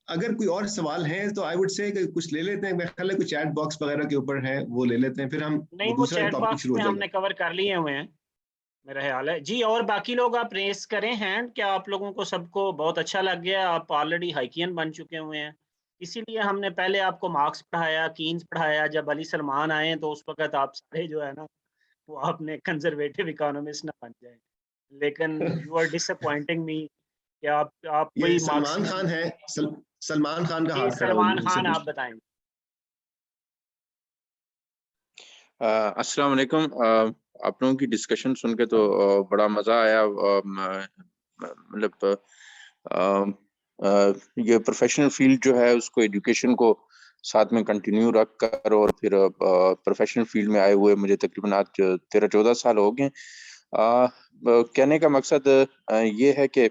अगर कोई और सवाल है तो आई वुड से कुछ ले लेते हैं, मेरे ख्याल है कुछ चैट बॉक्स वगैरह के ऊपर है, वो ले लेते हैं, फिर हम नहीं, वो दूसरा चैट टॉपिक बॉक्स शुरू हो में जाएगा। हमने कवर कर लिए हुए हैं मेरा ख्याल है जी। और बाकी लोग आप रेस करें हैंड, क्या आप लोगों को सबको बहुत अच्छा लग गया, आप ऑलरेडी हाइकियन बन चुके हुए हैं, इसीलिए हमने पहले आपको मार्क्स पढ़ाया, कीन्स पढ़ाया, जब अली सलमान आए तो उस वक्त आप सारे जो है ना वो आपने कंजर्वेटिव इकोनॉमिस्ट ना बन जाए, लेकिन यू आर डिसअपॉइंटिंग मी कि आप ये कोई सलमान खान मार्क्सिज्म। है, सलमान खान का जी हाथ खड़ा है, सलमान मुझसे खान, आप पूछते बताएं। अस्सलाम वालेकुम। आप लोगों की डिस्कशन सुन के तो बड़ा मज़ा आया। मतलब ये प्रोफेशनल फील्ड जो है उसको, एजुकेशन को साथ में कंटिन्यू रख कर, और फिर प्रोफेशनल फील्ड में आए हुए मुझे तकरीबन आज 13-14 साल हो गए। कहने का मकसद ये है कि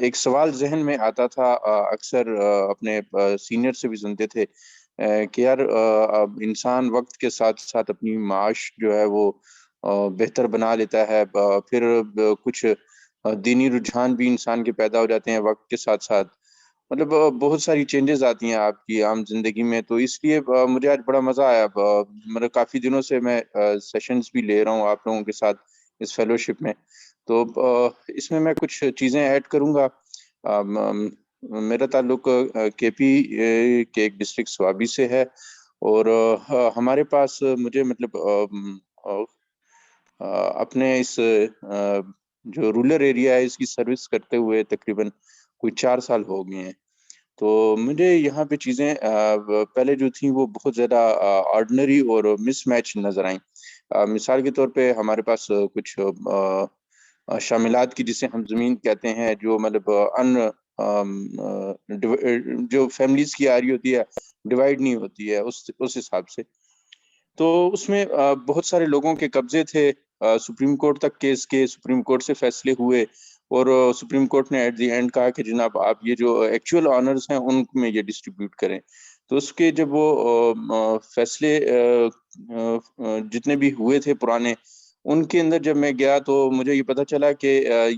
एक सवाल जहन में आता था, अक्सर अपने सीनियर से भी सुनते थे कि यार अब इंसान वक्त के साथ साथ अपनी माश जो है वो बेहतर बना लेता है, फिर कुछ दीनी रुझान भी इंसान के पैदा हो जाते हैं वक्त के साथ साथ, मतलब बहुत सारी चेंजेस आती हैं आपकी आम जिंदगी में। तो इसलिए मुझे आज बड़ा मजा आया। मतलब काफी दिनों से मैं सेशंस भी ले रहा हूँ आप लोगों के साथ इस फेलोशिप में, तो इसमें मैं कुछ चीजें ऐड करूंगा। मेरा ताल्लुक केपी के एक डिस्ट्रिक्ट स्वाबी से है, और हमारे पास मुझे मतलब अपने इस जो रूरल एरिया है इसकी सर्विस करते हुए तकरीबन कोई 4 साल हो गए हैं। तो मुझे यहाँ पे चीज़ें पहले जो थी वो बहुत ज़्यादा ऑर्डिनरी और मिसमैच नज़र आई। मिसाल के तौर पे हमारे पास कुछ शामिलात की, जिसे हम ज़मीन कहते हैं, जो मतलब जो फैमिलीज की आ रही होती है, डिवाइड नहीं होती है उस हिसाब से। तो उसमें बहुत सारे लोगों के कब्जे थे, सुप्रीम कोर्ट तक केस के, सुप्रीम कोर्ट से फैसले हुए, और सुप्रीम कोर्ट ने एट द एंड कहा कि जनाब आप ये जो एक्चुअल ऑनर्स हैं उनमें ये डिस्ट्रीब्यूट करें। तो उसके जब वो फैसले जितने भी हुए थे पुराने, उनके अंदर जब मैं गया तो मुझे ये पता चला कि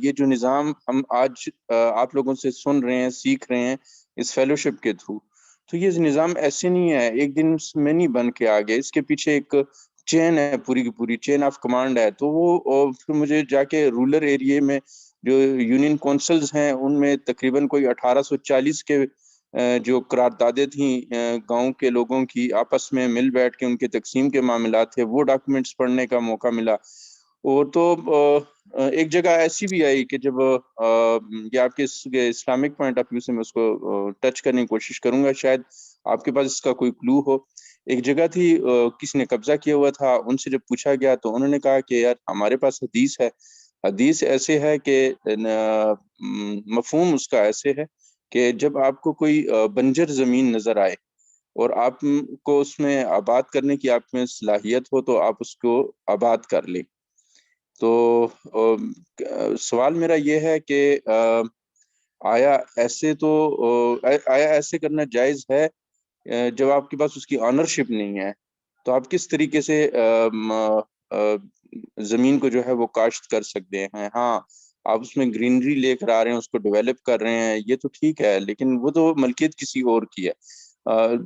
ये जो निज़ाम हम आज आप लोगों से सुन रहे हैं, सीख रहे हैं इस फेलोशिप के थ्रू, तो ये निज़ाम ऐसे नहीं है, एक दिन में नहीं बन के आ गया, इसके पीछे एक चेन है, पूरी की पूरी चेन ऑफ कमांड है। तो वो फिर मुझे जाके रूरल एरिया में जो यूनियन काउंसिल्स हैं उनमें तकरीबन कोई 1840 के जो करारदादे थी गांव के लोगों की आपस में मिल बैठ के उनके तकसीम के मामला थे, वो डॉक्यूमेंट्स पढ़ने का मौका मिला। और तो एक जगह ऐसी भी आई कि जब ये आपके इस्लामिक पॉइंट ऑफ व्यू से मैं उसको टच करने की कोशिश करूंगा, शायद आपके पास इसका कोई क्लू हो। एक जगह थी किसी ने कब्जा किया हुआ था, उनसे जब पूछा गया तो उन्होंने कहा कि यार हमारे पास हदीस है, हदीस ऐसे है कि मफहूम उसका ऐसे है कि जब आपको कोई बंजर जमीन नजर आए और आपको उसमें आबाद करने की आप में सलाहियत हो तो आप उसको आबाद कर ले। तो सवाल मेरा ये है कि आया ऐसे तो आया ऐसे करना जायज है जब आपके पास उसकी ऑनरशिप नहीं है, तो आप किस तरीके से जमीन को जो है वो काश्त कर सकते हैं? हाँ, आप उसमें ग्रीनरी लेकर आ रहे हैं, उसको डेवलप कर रहे हैं, ये तो ठीक है, लेकिन वो तो मलकियत किसी और की है।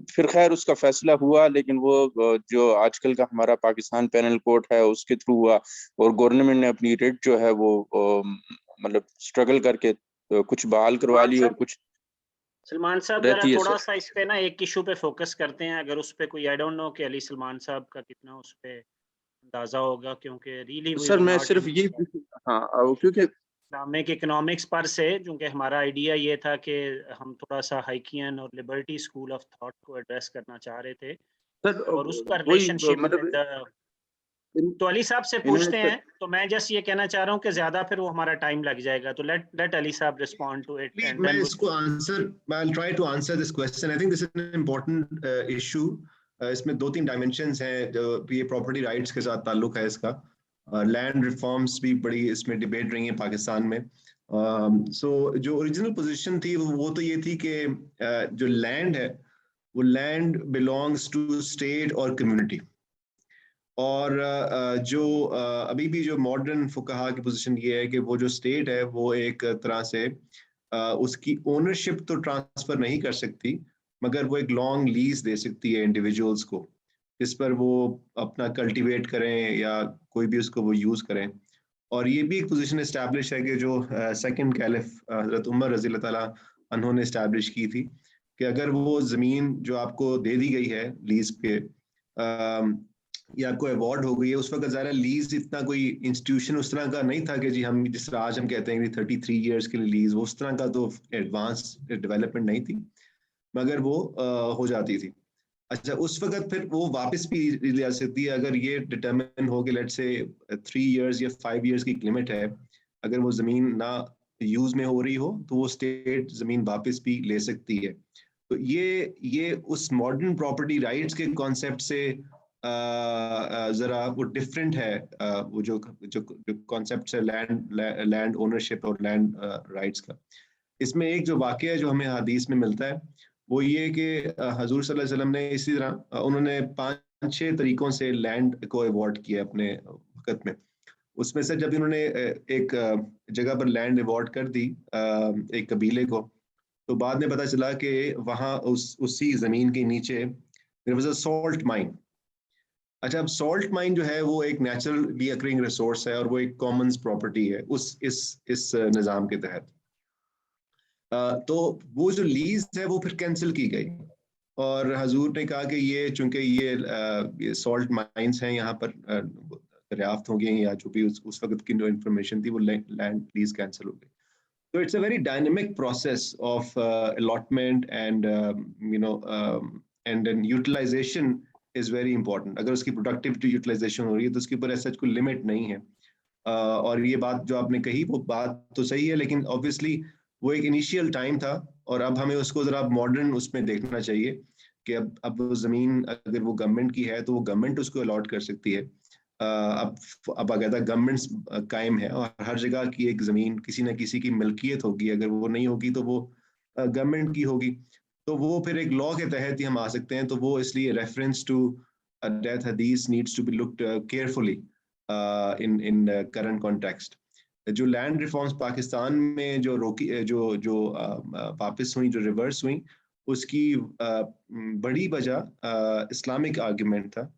फिर खैर उसका फैसला हुआ, लेकिन वो जो आजकल का हमारा पाकिस्तान पैनल कोर्ट है उसके थ्रू हुआ, और गवर्नमेंट ने अपनी रेट जो है वो मतलब स्ट्रगल करके कुछ बहाल करवा ली, और कुछ सलमान साहब जरा रहती है। थोड़ा सा इस पे ना एक इशू पे फोकस करते हैं, अगर उस पे कोई, आई डोंट नो कि अली सलमान साहब का कितना उस पे अंदाजा होगा, क्योंकि रियली वी सर वर मैं नॉट सिर्फ इन। ये, हाँ क्योंकि इस्लामिक इकोनॉमिक्स पर से, क्योंकि हमारा आइडिया ये था कि हम थोड़ा सा हाइकियन और लिबर्टी स्कूल ऑफ थॉट को एड्रेस करना चाह रहे थे सर और उसका वही रिलेशनशिप मतलब तो अली साहब से पूछते हैं। तो मैं जस्ट ये कहना चाह रहा हूँ कि ज्यादा फिर वो हमारा टाइम लग जाएगा, तो लेट अली साहब रिस्पॉन्ड टू इट एंड मैं देन इसको answer I'll try to answer this question. I think this is an important issue. इसमें 2-3 डायमेंशंस हैं जो ये प्रॉपर्टी राइट्स के साथ ताल्लुक है इसका। लैंड रिफॉर्म्स भी बड़ी इसमें डिबेट रही है पाकिस्तान में। सो जो ओरिजिनल पोजीशन थी वो तो ये थी कि जो लैंड है वो लैंड बिलोंग्स टू स्टेट और कम्युनिटी, और जो अभी भी जो मॉडर्न फुकहा की पोजीशन ये है कि वो जो स्टेट है वो एक तरह से उसकी ओनरशिप तो ट्रांसफर नहीं कर सकती, मगर वो एक लॉन्ग लीज दे सकती है इंडिविजुअल्स को, जिस पर वो अपना कल्टीवेट करें या कोई भी उसको वो यूज करें। और ये भी एक पोजीशन इस्टेब्लिश है कि जो सेकंड कैलिफ हजरत उमर रजी अल्लाह ताला अन्हों ने इस्टेब्लिश की थी कि अगर वो जमीन जो आपको दे दी गई है लीज पे या आपको अवार्ड हो गई है, उस वक्त ज़रा लीज इतना कोई इंस्टीट्यूशन उस तरह का नहीं था कि जी हम जिस तरह आज हम कहते हैं कि 33 इयर्स के लिए लीज, वो उस तरह का तो एडवांस डेवलपमेंट नहीं थी, मगर वो हो जाती थी। अच्छा, उस वक्त फिर वो वापस भी ली जा सकती है अगर ये डिटरमिन हो कि लेट्स से 3 इयर्स या 5 इयर्स की लिमिट है, अगर वो जमीन ना यूज में हो रही हो तो वो स्टेट जमीन वापस भी ले सकती है। तो ये उस मॉडर्न प्रॉपर्टी राइट्स के कॉन्सेप्ट से जरा वो डिफरेंट है। वो जो कॉन्सेप्ट है लैंड ओनरशिप और लैंड राइट्स का। इसमें एक जो वाकया है जो हमें हदीस में मिलता है वो ये कि हजूर सल्लल्लाहु अलैहि वसल्लम ने इसी तरह उन्होंने 5-6 तरीकों से लैंड को अवॉर्ड किया अपने वक्त में। उसमें से जब इन्होंने एक जगह पर लैंड अवॉर्ड कर दी एक कबीले को, तो बाद में पता चला कि वहाँ उसी जमीन के नीचे there was a salt mine. अच्छा, अब सॉल्ट माइन जो है वो एक नेचुरली अकरिंग रिसोर्स है और वो एक कॉमन्स प्रॉपर्टी है इस निज़ाम के तहत। तो वो जो लीज है वो फिर कैंसिल की गई और हजूर ने कहा कि ये चूंकि ये सॉल्ट माइंस हैं यहाँ पर दरियाफ्त हो गई या जो भी उस वक्त की जो इंफॉर्मेशन थी वो लैंड लीज कैंसिल हो गई। So it's a very dynamic process of allotment and and then utilization is very important. अगर उसकी productivity utilization हो रही है तो उसके ऊपर ऐसा कोई लिमिट नहीं है। और ये बात जो आपने कही वो बात तो सही है, लेकिन obviously वो एक इनिशियल टाइम था और अब हमें उसको जरा मॉडर्न उसमें देखना चाहिए कि अब वो जमीन अगर वो गवर्नमेंट की है तो वो गवर्नमेंट उसको अलॉट कर सकती है। अब बाकायदा गवर्नमेंट्स कायम है और हर जगह की एक जमीन किसी न किसी की मिल्कियत होगी, अगर वो नहीं होगी तो वो गवर्नमेंट की होगी, तो वो फिर एक लॉ के तहत ही हम आ सकते हैं। तो वो इसलिए reference to the hadith needs to be looked carefully in current context. जो लैंड रिफॉर्म्स पाकिस्तान में जो रोकी जो वापस हुई, जो रिवर्स हुई, उसकी बड़ी वजह इस्लामिक आर्गुमेंट था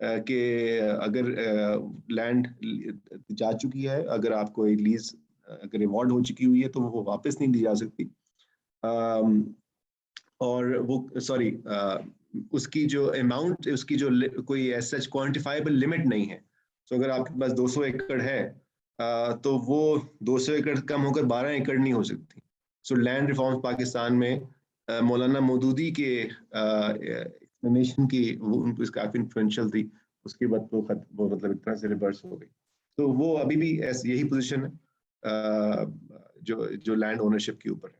कि अगर लैंड जा चुकी है, अगर आपको एक लीज अगर अवॉर्ड हो चुकी हुई है तो वो वापस नहीं दी जा सकती। और वो उसकी जो अमाउंट, उसकी जो कोई ऐसा क्वांटिफाइबल लिमिट नहीं है। तो अगर आपके पास 200 एकड़ है तो वो 200 एकड़ कम होकर 12 एकड़ नहीं हो सकती। सो लैंड रिफॉर्म्स पाकिस्तान में मौलाना मौदूदी के एक्सप्लेनेशन की वो काफी इन्फ्लुएंशियल थी, उसके बाद वो मतलब एक तरह से रिवर्स हो गई। तो वो अभी भी यही पोजीशन है जो लैंड ओनरशिप के ऊपर है।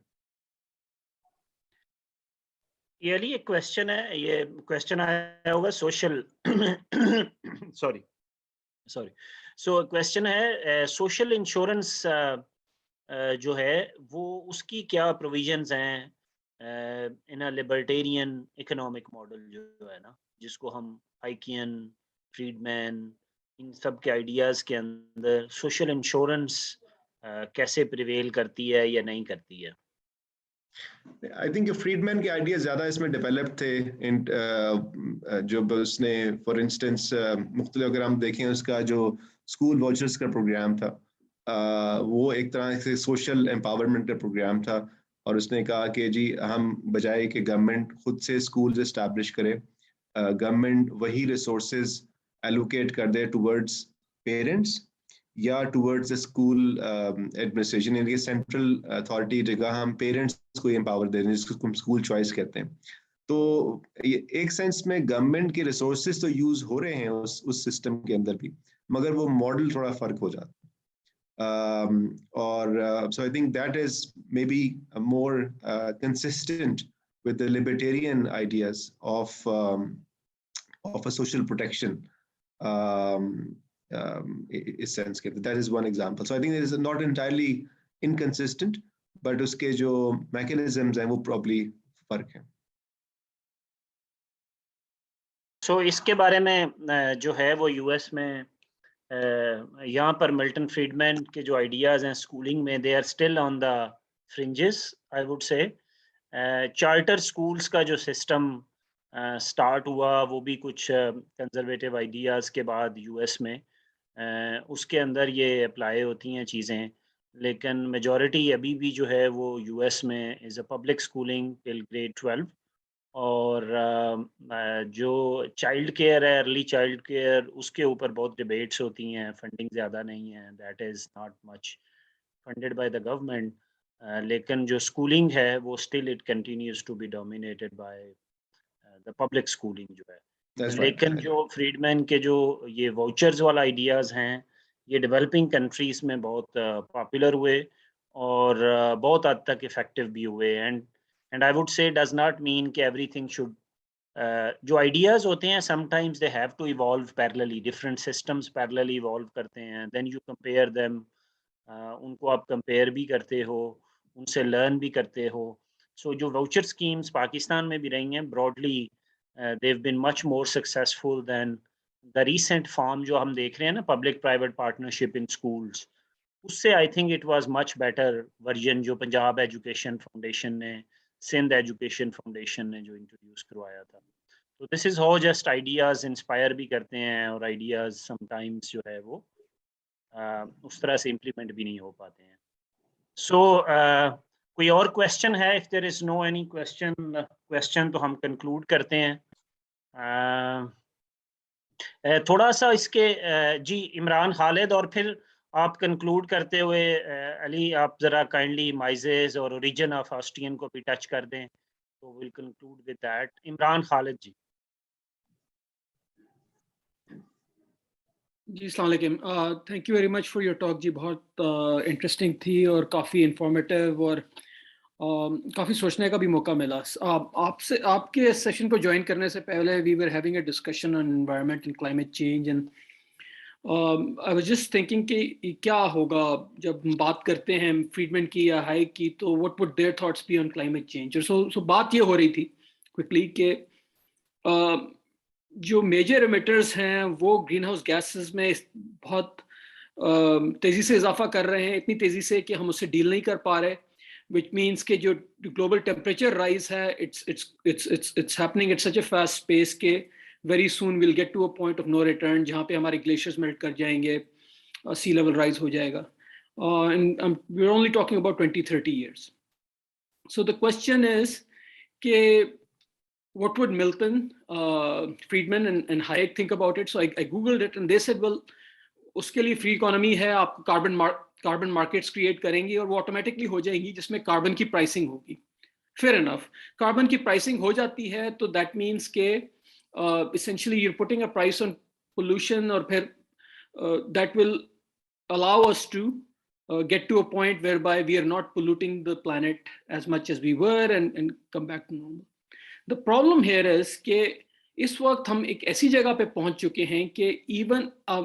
ये एक क्वेश्चन है, ये क्वेश्चन आया होगा सोशल सॉरी सो क्वेश्चन है सोशल इंश्योरेंस जो है वो उसकी क्या प्रोविजंस हैं इन अ लिबर्टेरियन इकोनॉमिक मॉडल जो है ना, जिसको हम हाइकियन, फ्रीडमैन, इन सब के आइडियाज के अंदर सोशल इंश्योरेंस कैसे प्रिवेल करती है या नहीं करती है। आई थिंक फ्रीडमैन के आइडिया ज्यादा इसमें डेवलप थे जब उसने फॉर इंस्टेंस मुख्तलिफ, अगर हम देखें उसका जो स्कूल वाउचर्स का प्रोग्राम था वो एक तरह से सोशल एम्पावरमेंट का प्रोग्राम था और उसने कहा कि जी हम बजाय कि गवर्नमेंट खुद से स्कूल्स इस्टेब्लिश करे, गवर्नमेंट वही रिसोर्सेज एलोकेट कर दे टुवर्ड्स पेरेंट्स या टूवर्ड्स द स्कूल एडमिनिस्ट्रेशन, यानी कि सेंट्रल अथॉरिटी जगह हम पेरेंट्स को एम्पावर दे रहे हैं, जिसको हम स्कूल चॉइस कहते हैं। तो एक सेंस में गवर्नमेंट के रिसोर्सेज तो यूज हो रहे हैं उस सिस्टम के अंदर भी, मगर वो मॉडल थोड़ा फर्क हो जाता है। और so I think that is maybe more consistent with the libertarian ideas of a social protection sense. That is one example. So I think it is not entirely inconsistent, but उसके जो mechanisms हैं वो probably फर्क है। So इसके बारे में जो है वो यूएस में यहाँ पर मिल्टन फ्रीडमैन के जो आइडियाज हैं स्कूलिंग में, they are still on the fringes I would say. Charter schools का जो सिस्टम स्टार्ट हुआ वो भी कुछ कंजर्वेटिव आइडियाज़ के बाद यूएस में, उसके अंदर ये अप्लाई होती हैं चीज़ें, लेकिन मेजॉरिटी अभी भी जो है वो यूएस में is a public schooling till grade 12। और जो चाइल्ड केयर है, अर्ली चाइल्ड केयर, उसके ऊपर बहुत डिबेट्स होती हैं, फंडिंग ज़्यादा नहीं है, that is not much funded by the government. लेकिन जो स्कूलिंग है वो still it continues to be dominated by the public schooling जो है। That's right. लेकिन जो फ्रीडमैन के जो ये वाउचर्स वाला आइडियाज़ हैं, ये डेवलपिंग कंट्रीज में बहुत पॉपुलर हुए और बहुत हद तक इफेक्टिव भी हुए। And I would say does not mean कि एवरीथिंग शुड, जो आइडियाज़ होते हैं sometimes they have to evolve parallelly, different systems parallelly evolve करते हैं, देन यू कंपेयर देम, उनको आप कंपेयर भी करते हो, उनसे लर्न भी करते हो। सो जो वाउचर स्कीम्स पाकिस्तान में भी रही हैं, broadly they have been much more successful than the recent form जो हम देख रहे हैं ना, public private partnership in schools. उससे I think it was much better version जो पंजाब एजुकेशन फाउंडेशन ने, सिंध एजुकेशन फाउंडेशन ने जो इंट्रोड्यूस करवाया था। तो this is how just ideas inspire भी करते हैं, और आइडियाज़ समटाइम्स जो है वो उस तरह से इम्प्लीमेंट भी नहीं हो पाते हैं। सो कोई और क्वेश्चन है? If there is no any question तो हम कंक्लूड करते हैं। थोड़ा सा इसके जी इमरान खालिद, और फिर आप कंक्लूड करते हुए अली आप ज़रा काइंडली माइजेस और ओरिजिन ऑफ ऑस्ट्रियन को भी टच कर दें, तो will conclude with that. Imran Khalid ji. जी अस्सलाम वालेकुम, thank you very much for your talk जी, बहुत इंटरेस्टिंग थी और काफ़ी इंफॉर्मेटिव, और काफ़ी सोचने का भी मौका मिला। आपसे आपके सेशन को ज्वाइन करने से पहले we were having a discussion on environment and climate change, and I was just thinking कि क्या होगा जब हम बात करते हैं फ्रीडमैन की या हाइक की, तो what would their thoughts be on climate change. और सो बात ये हो रही थी क्विकली कि जो मेजर एमिटर्स हैं वो ग्रीन हाउस गैसेस में बहुत तेज़ी से इजाफा कर रहे हैं, इतनी तेज़ी से कि हम उससे डील नहीं कर पा रहे, विच मीन्स कि जो ग्लोबल टेम्परेचर राइज है it's happening at such a fast pace के very soon will get to a point of no return, जहाँ पे हमारे ग्लेशियर्स मेल्ट कर जाएंगे, सी लेवल राइज हो जाएगा, and we are only talking about 20-30 years. So the question is कि what would Milton Friedman and Hayek think about it? So I googled it and they said, well, उसके लिए free economy है, आप carbon markets create करेंगी और वो automatically हो जाएंगी, जिसमें कार्बन की प्राइसिंग होगी। फेयर इनफ, कार्बन की प्राइसिंग हो जाती है तो दैट मीन्स के essentially you're putting a price on pollution, और फिर that will allow us to get to a point whereby we are not polluting the planet as much as we were and come back to normal. The problem here is कि इस वक्त हम एक ऐसी जगह पे पहुंच चुके हैं कि even a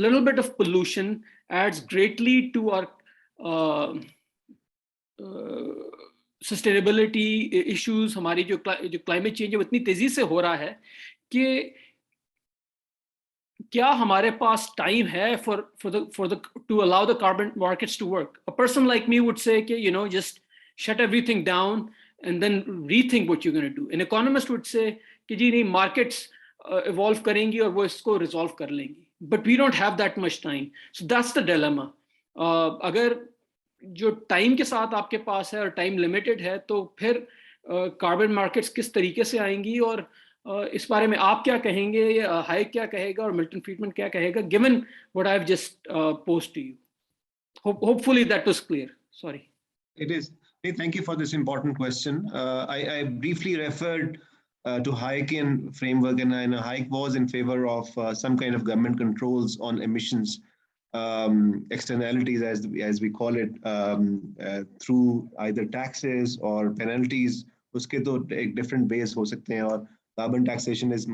little bit of pollution adds greatly to our sustainability issues. हमारी जो climate change है वो इतनी तेजी से हो रहा है कि क्या हमारे पास टाइम है for the to allow the carbon markets to work? A person like me would say कि just shut everything down and then rethink what you're going to do. An economist would say कि जी नहीं, markets evolve करेंगी और वो इसको resolve कर लेंगी. But we don't have that much time. So that's the dilemma. अगर जो टाइम के साथ आपके पास है और टाइम लिमिटेड है, तो फिर कार्बन मार्केट्स किस तरीके से आएंगी, और इस बारे में आप क्या कहेंगे, हाइक क्या कहेगा और मिल्टन फ्रीडमैन क्या कहेगा, given what I have just post to you? Hopefully that was clear. Sorry. It is. Hey, thank you for this important question. I briefly referred to Hayekian framework, and Hayek was in favor of some kind of government controls on emissions externalities, as we call it, through either taxes or penalties. उसके तो एक different ways हो सकते हैं, और carbon taxation is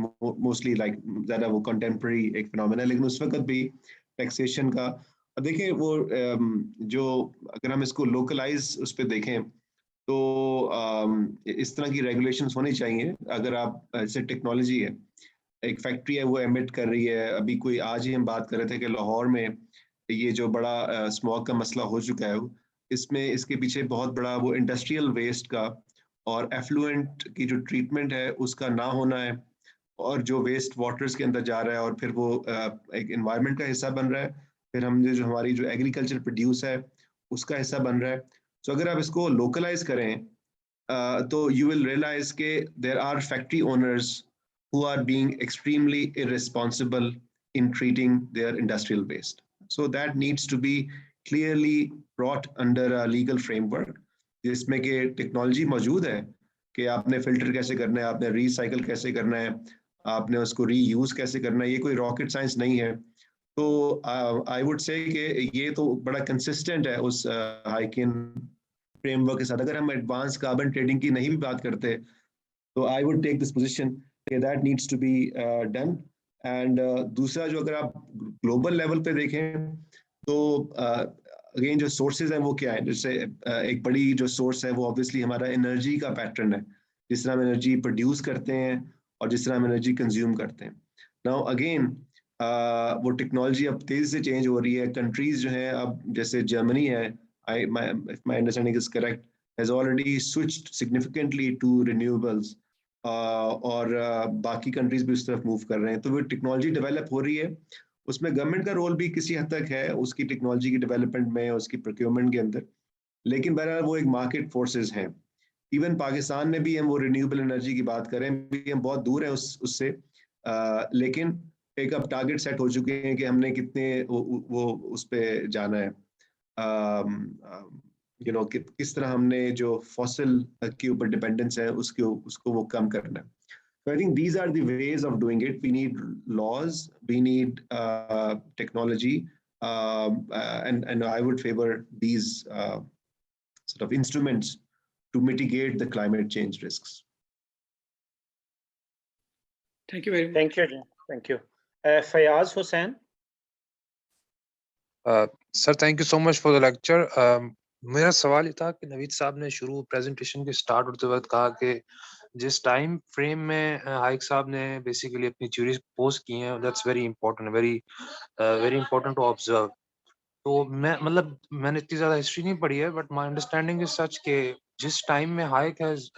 mostly like ज़्यादा वो contemporary एक phenomena, लेकिन उस वक्त भी taxation का देखिए वो जो अगर हम इसको लोकलाइज उस पर देखें तो इस तरह की रेगुलेशंस होनी चाहिए. अगर आप ऐसे टेक्नोलॉजी है, एक फैक्ट्री है वो एमिट कर रही है, अभी कोई आज ही हम बात कर रहे थे कि लाहौर में ये जो बड़ा स्मॉग का मसला हो चुका है, इसमें इसके पीछे बहुत बड़ा वो इंडस्ट्रियल वेस्ट का और एफ्लुएंट की जो ट्रीटमेंट है उसका ना होना है, और जो वेस्ट वाटर्स के अंदर जा रहा है और फिर वो एक एनवायरनमेंट का हिस्सा बन रहा है, फिर हम जो हमारी जो एग्रीकल्चर प्रोड्यूस है उसका हिस्सा बन रहा है. तो अगर आप इसको लोकलाइज करें तो यू विल रियलाइज के there are factory owners who are being extremely irresponsible in treating their industrial waste. So that needs to be clearly brought under a legal framework, जिसमें कि टेक्नोलॉजी मौजूद है कि आपने फिल्टर कैसे करना है, आपने रिसाइकल कैसे करना है, आपने उसको रीयूज कैसे करना है. ये कोई रॉकेट साइंस नहीं है. तो आई वुड से कि ये तो बड़ा कंसिस्टेंट है उस हाइकिन फ्रेमवर्क के साथ. अगर हम एडवांस कार्बन ट्रेडिंग की नहीं भी बात करते तो I would take this position that needs to be done. And दूसरा जो अगर आप ग्लोबल लेवल पे देखें तो अगेन जो सोर्सेज हैं वो क्या है, जैसे एक बड़ी जो सोर्स है वो ऑब्वियसली हमारा एनर्जी का पैटर्न है, जिस तरह हम एनर्जी प्रोड्यूस करते हैं और जिस तरह हम एनर्जी कंज्यूम करते हैं. नाउ अगेन वो टेक्नोलॉजी अब तेजी से चेंज हो रही है. कंट्रीज जो हैं अब जैसे जर्मनी है, if my understanding is correct, has already switched significantly to renewables. और बाकी कंट्रीज भी उस तरफ मूव कर रहे हैं. तो वो टेक्नोलॉजी डेवलप हो रही है, उसमें गवर्नमेंट का रोल भी किसी हद तक है उसकी टेक्नोलॉजी की डेवलपमेंट में, उसकी प्रोक्योरमेंट के अंदर, लेकिन बहरहाल वो एक मार्केट फोर्सेस हैं. इवन पाकिस्तान में भी हम वो रिन्यूएबल एनर्जी की बात करें भी हम बहुत दूर हैं उससे, लेकिन एक अब टारगेट सेट हो चुके हैं कि हमने कितने वो उस पर जाना है, किस तरह हमने जो फॉसिल के ऊपर डिपेंडेंस है उसको वो कम करना है. So I think these are the ways of doing it. We need laws, we need technology, and I would favor these sort of instruments to mitigate the climate change risks. Thank you very much. Thank you. Fayaz Hussain. Sir, thank you so much for the lecture. मेरा सवाल ये था कि नवीद साहब ने शुरू presentation के start होते वक्त कहा कि जिस टाइम फ्रेम में हाइक साहब ने बेसिकली अपनी थ्योरीज पोस्ट की हैं, that's very important, very important to observe. तो मैंने इतनी ज्यादा हिस्ट्री नहीं पढ़ी है, but my understanding is such के जिस टाइम में Hayek has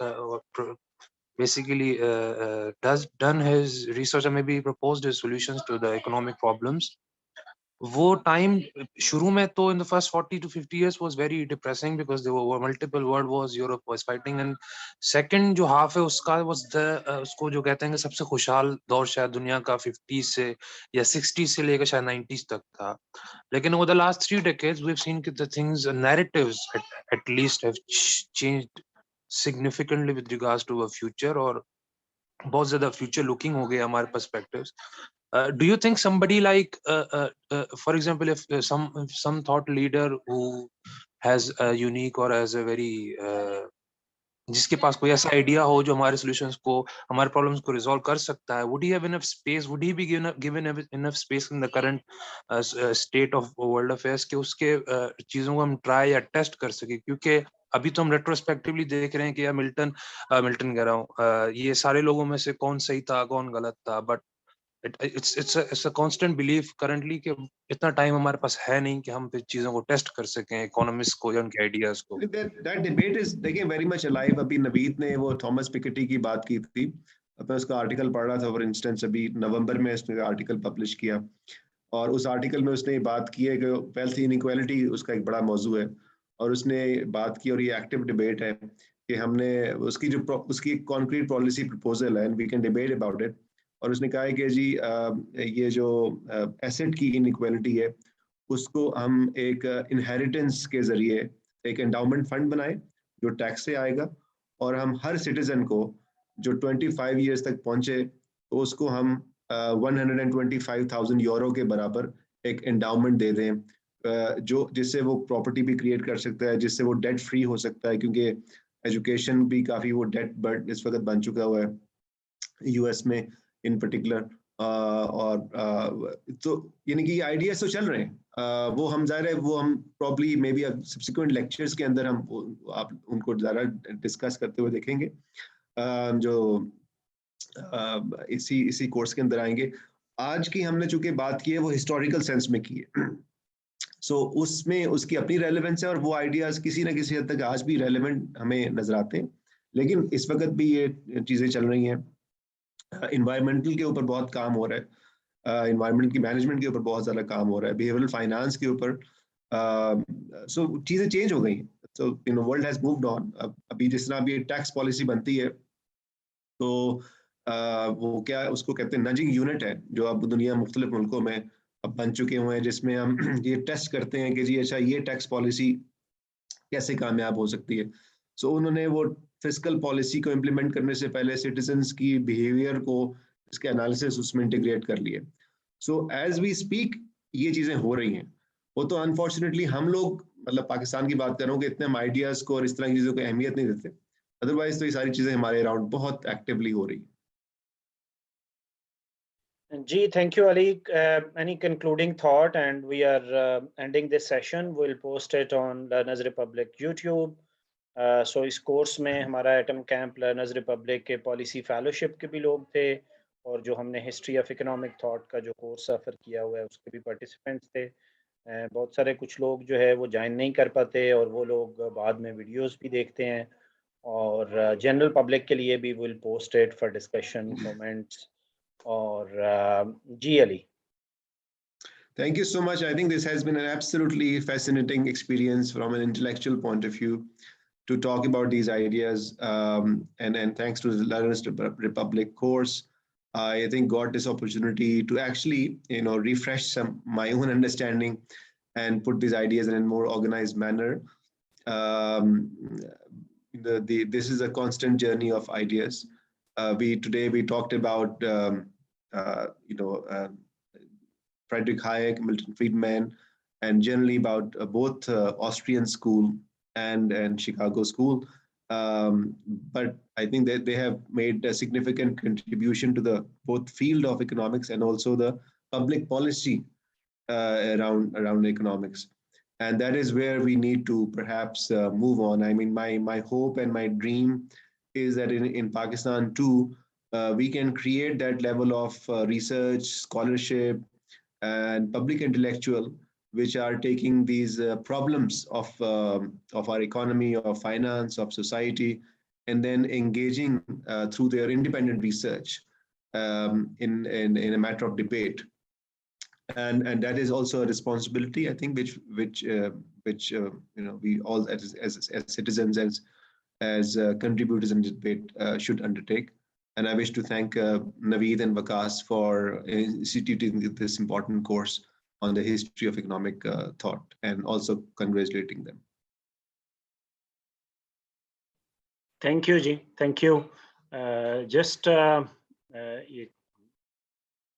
basically done his research and maybe proposed his solutions to the economic problems, वो टाइम शुरू में तो in the first 40 to 50 years was very depressing because there were multiple world wars, Europe was fighting, and second जो half है उसका was the उसको जो कहते हैं कि सबसे खुशहाल दौर शायद दुनिया का 50s से या 60s से लेकर शायद 90s तक था. लेकिन over the last 3 decades we've seen that the things, narratives at least have changed significantly with regards to a future, और बहुत ज्यादा future looking हो गए हमारे perspectives. Do you think somebody like, for example, if some thought leader who has a unique or has a very जिसके पास कोई ऐसा idea हो जो हमारे solutions को, हमारे problems को resolve कर सकता है, would he have enough space? Would he be given enough space in the current state of world affairs कि उसके चीजों को हम try या test कर सके? क्योंकि अभी तो हम रेट्रोस्पेक्टिवली देख रहे हैं कि यार मिल्टन कह रहा हूँ, ये सारे लोगों में से कौन सही था कौन गलत था, but it's a constant belief currently कि इतना टाइम हमारे पास है नहीं कि हम चीजों को टेस्ट कर सकें, इकोनॉमिस्ट को या उनके आइडियाज को. That debate is देखिए very much alive. अभी नवीद ने वो थॉमस पिकेटी की बात की थी, मैं उसका आर्टिकल पढ़ रहा था फॉर इंस्टेंस, अभी नवंबर में उसने आर्टिकल पब्लिश किया, और उस आर्टिकल में उसने बात की है कि वेल्थ इनइक्वालिटी उसका एक बड़ा मौजू है, और उसने बात की, और ये एक्टिव डिबेट है कि हमने उसकी कॉन्क्रीट पॉलिसी प्रपोजल है, and we can debate about it. और उसने कहा है कि जी ये जो एसेट की इनइक्वालिटी है उसको हम एक इनहेरिटेंस के जरिए एक एंडाउमेंट फंड बनाए जो टैक्स से आएगा, और हम हर सिटीजन को जो 25 ईयर्स तक पहुंचे तो उसको हम 125,000 यूरो के बराबर एक एंडाउमेंट दे दें, जो जिससे वो प्रॉपर्टी भी क्रिएट कर सकता है, जिससे वो डेट फ्री हो सकता है, क्योंकि एजुकेशन भी काफ़ी वो डेट बर्ड इस वक्त बन चुका हुआ है यूएस में इन पर्टिकुलर। और तो यानी कि आइडियाज तो चल रहे हैं, वो हम ज़ाहिर है वो हम probably may be subsequent lectures के अंदर हम आप उनको ज़्यादा डिस्कस करते हुए देखेंगे, जो इसी कोर्स के अंदर आएंगे। आज की हमने चूंकि बात की है वो हिस्टोरिकल सेंस में की है, सो उसमें उसकी अपनी रेलेवेंस है, और वो आइडियाज किसी ना किसी हद तक आज भी रेलेवेंट हमें नजर आते हैं। लेकिन इस वक्त भी ये चीज़ें चल रही हैं, इन्वायरमेंटल के ऊपर बहुत काम हो रहा है, इन्वायरमेंट की मैनेजमेंट के ऊपर बहुत ज़्यादा काम हो रहा है, बिहेवियरल फाइनेंस के ऊपर, सो चीज़ें चेंज हो गई हैं। So world has moved on. अभी जिस तरह अभी टैक्स पॉलिसी बनती है तो वो क्या उसको कहते हैं नजिंग यूनिट है, जो अब दुनिया मुख्तलिफ मुल्कों में अब बन चुके हुए हैं, जिसमें हम ये टेस्ट करते हैं कि जी अच्छा ये टैक्स पॉलिसी कैसे कामयाब हो सकती है। सो उन्होंने वो फिस्कल पॉलिसी को इम्प्लीमेंट करने से पहले सिटीजन्स की बिहेवियर को इसके एनालिसिस उसमें इंटीग्रेट कर लिए। सो एज वी स्पीक ये चीज़ें हो रही हैं। वो तो अनफॉर्चुनेटली हम लोग मतलब पाकिस्तान की बात कर रहा हूँ कि इतने हम आइडियाज़ को और इस तरह की चीज़ों को अहमियत नहीं देते, अदरवाइज तो ये सारी चीज़ें हमारे अराउंड बहुत एक्टिवली हो रही है। Ji, thank you, Ali. Any concluding thought? And we are ending this session. We'll post it on Learners Republic YouTube. So इस कोर्स में हमारा एटम कैंप लर्नर्स रिपब्लिक के पॉलिसी फेलोशिप के भी लोग थे, और जो हमने हिस्ट्री ऑफ इकोनॉमिक थॉट का जो कोर्स ऑफर किया हुआ है उसके भी पार्टिसिपेंट्स थे। बहुत सारे कुछ लोग जो है वो ज्वाइन नहीं कर पाते, और वो लोग बाद में वीडियोस भी देखते हैं, और जनरल पब्लिक के लिए भी will post it for discussion comments. और जी Ali, Thank you so much. I think this has been an absolutely fascinating experience from an intellectual point of view to talk about these ideas. And thanks to the Learners Republic course, I think got this opportunity to actually, refresh my own understanding and put these ideas in a more organized manner. This is a constant journey of ideas. Today we talked about, Frederick Hayek, Milton Friedman, and generally about both Austrian School and Chicago School. But I think that they have made a significant contribution to the both field of economics and also the public policy around economics. And that is where we need to perhaps move on. I mean, my hope and my dream is that in Pakistan too, we can create that level of research, scholarship, and public intellectual, which are taking these problems of our economy, of finance, of society, and then engaging through their independent research in a matter of debate. And that is also a responsibility, I think, which we all as citizens, as contributors in debate should undertake. And I wish to thank Naveed and Vikas for instituting this important course on the history of economic thought, and also congratulating them. Thank you, Ji. Thank you. Just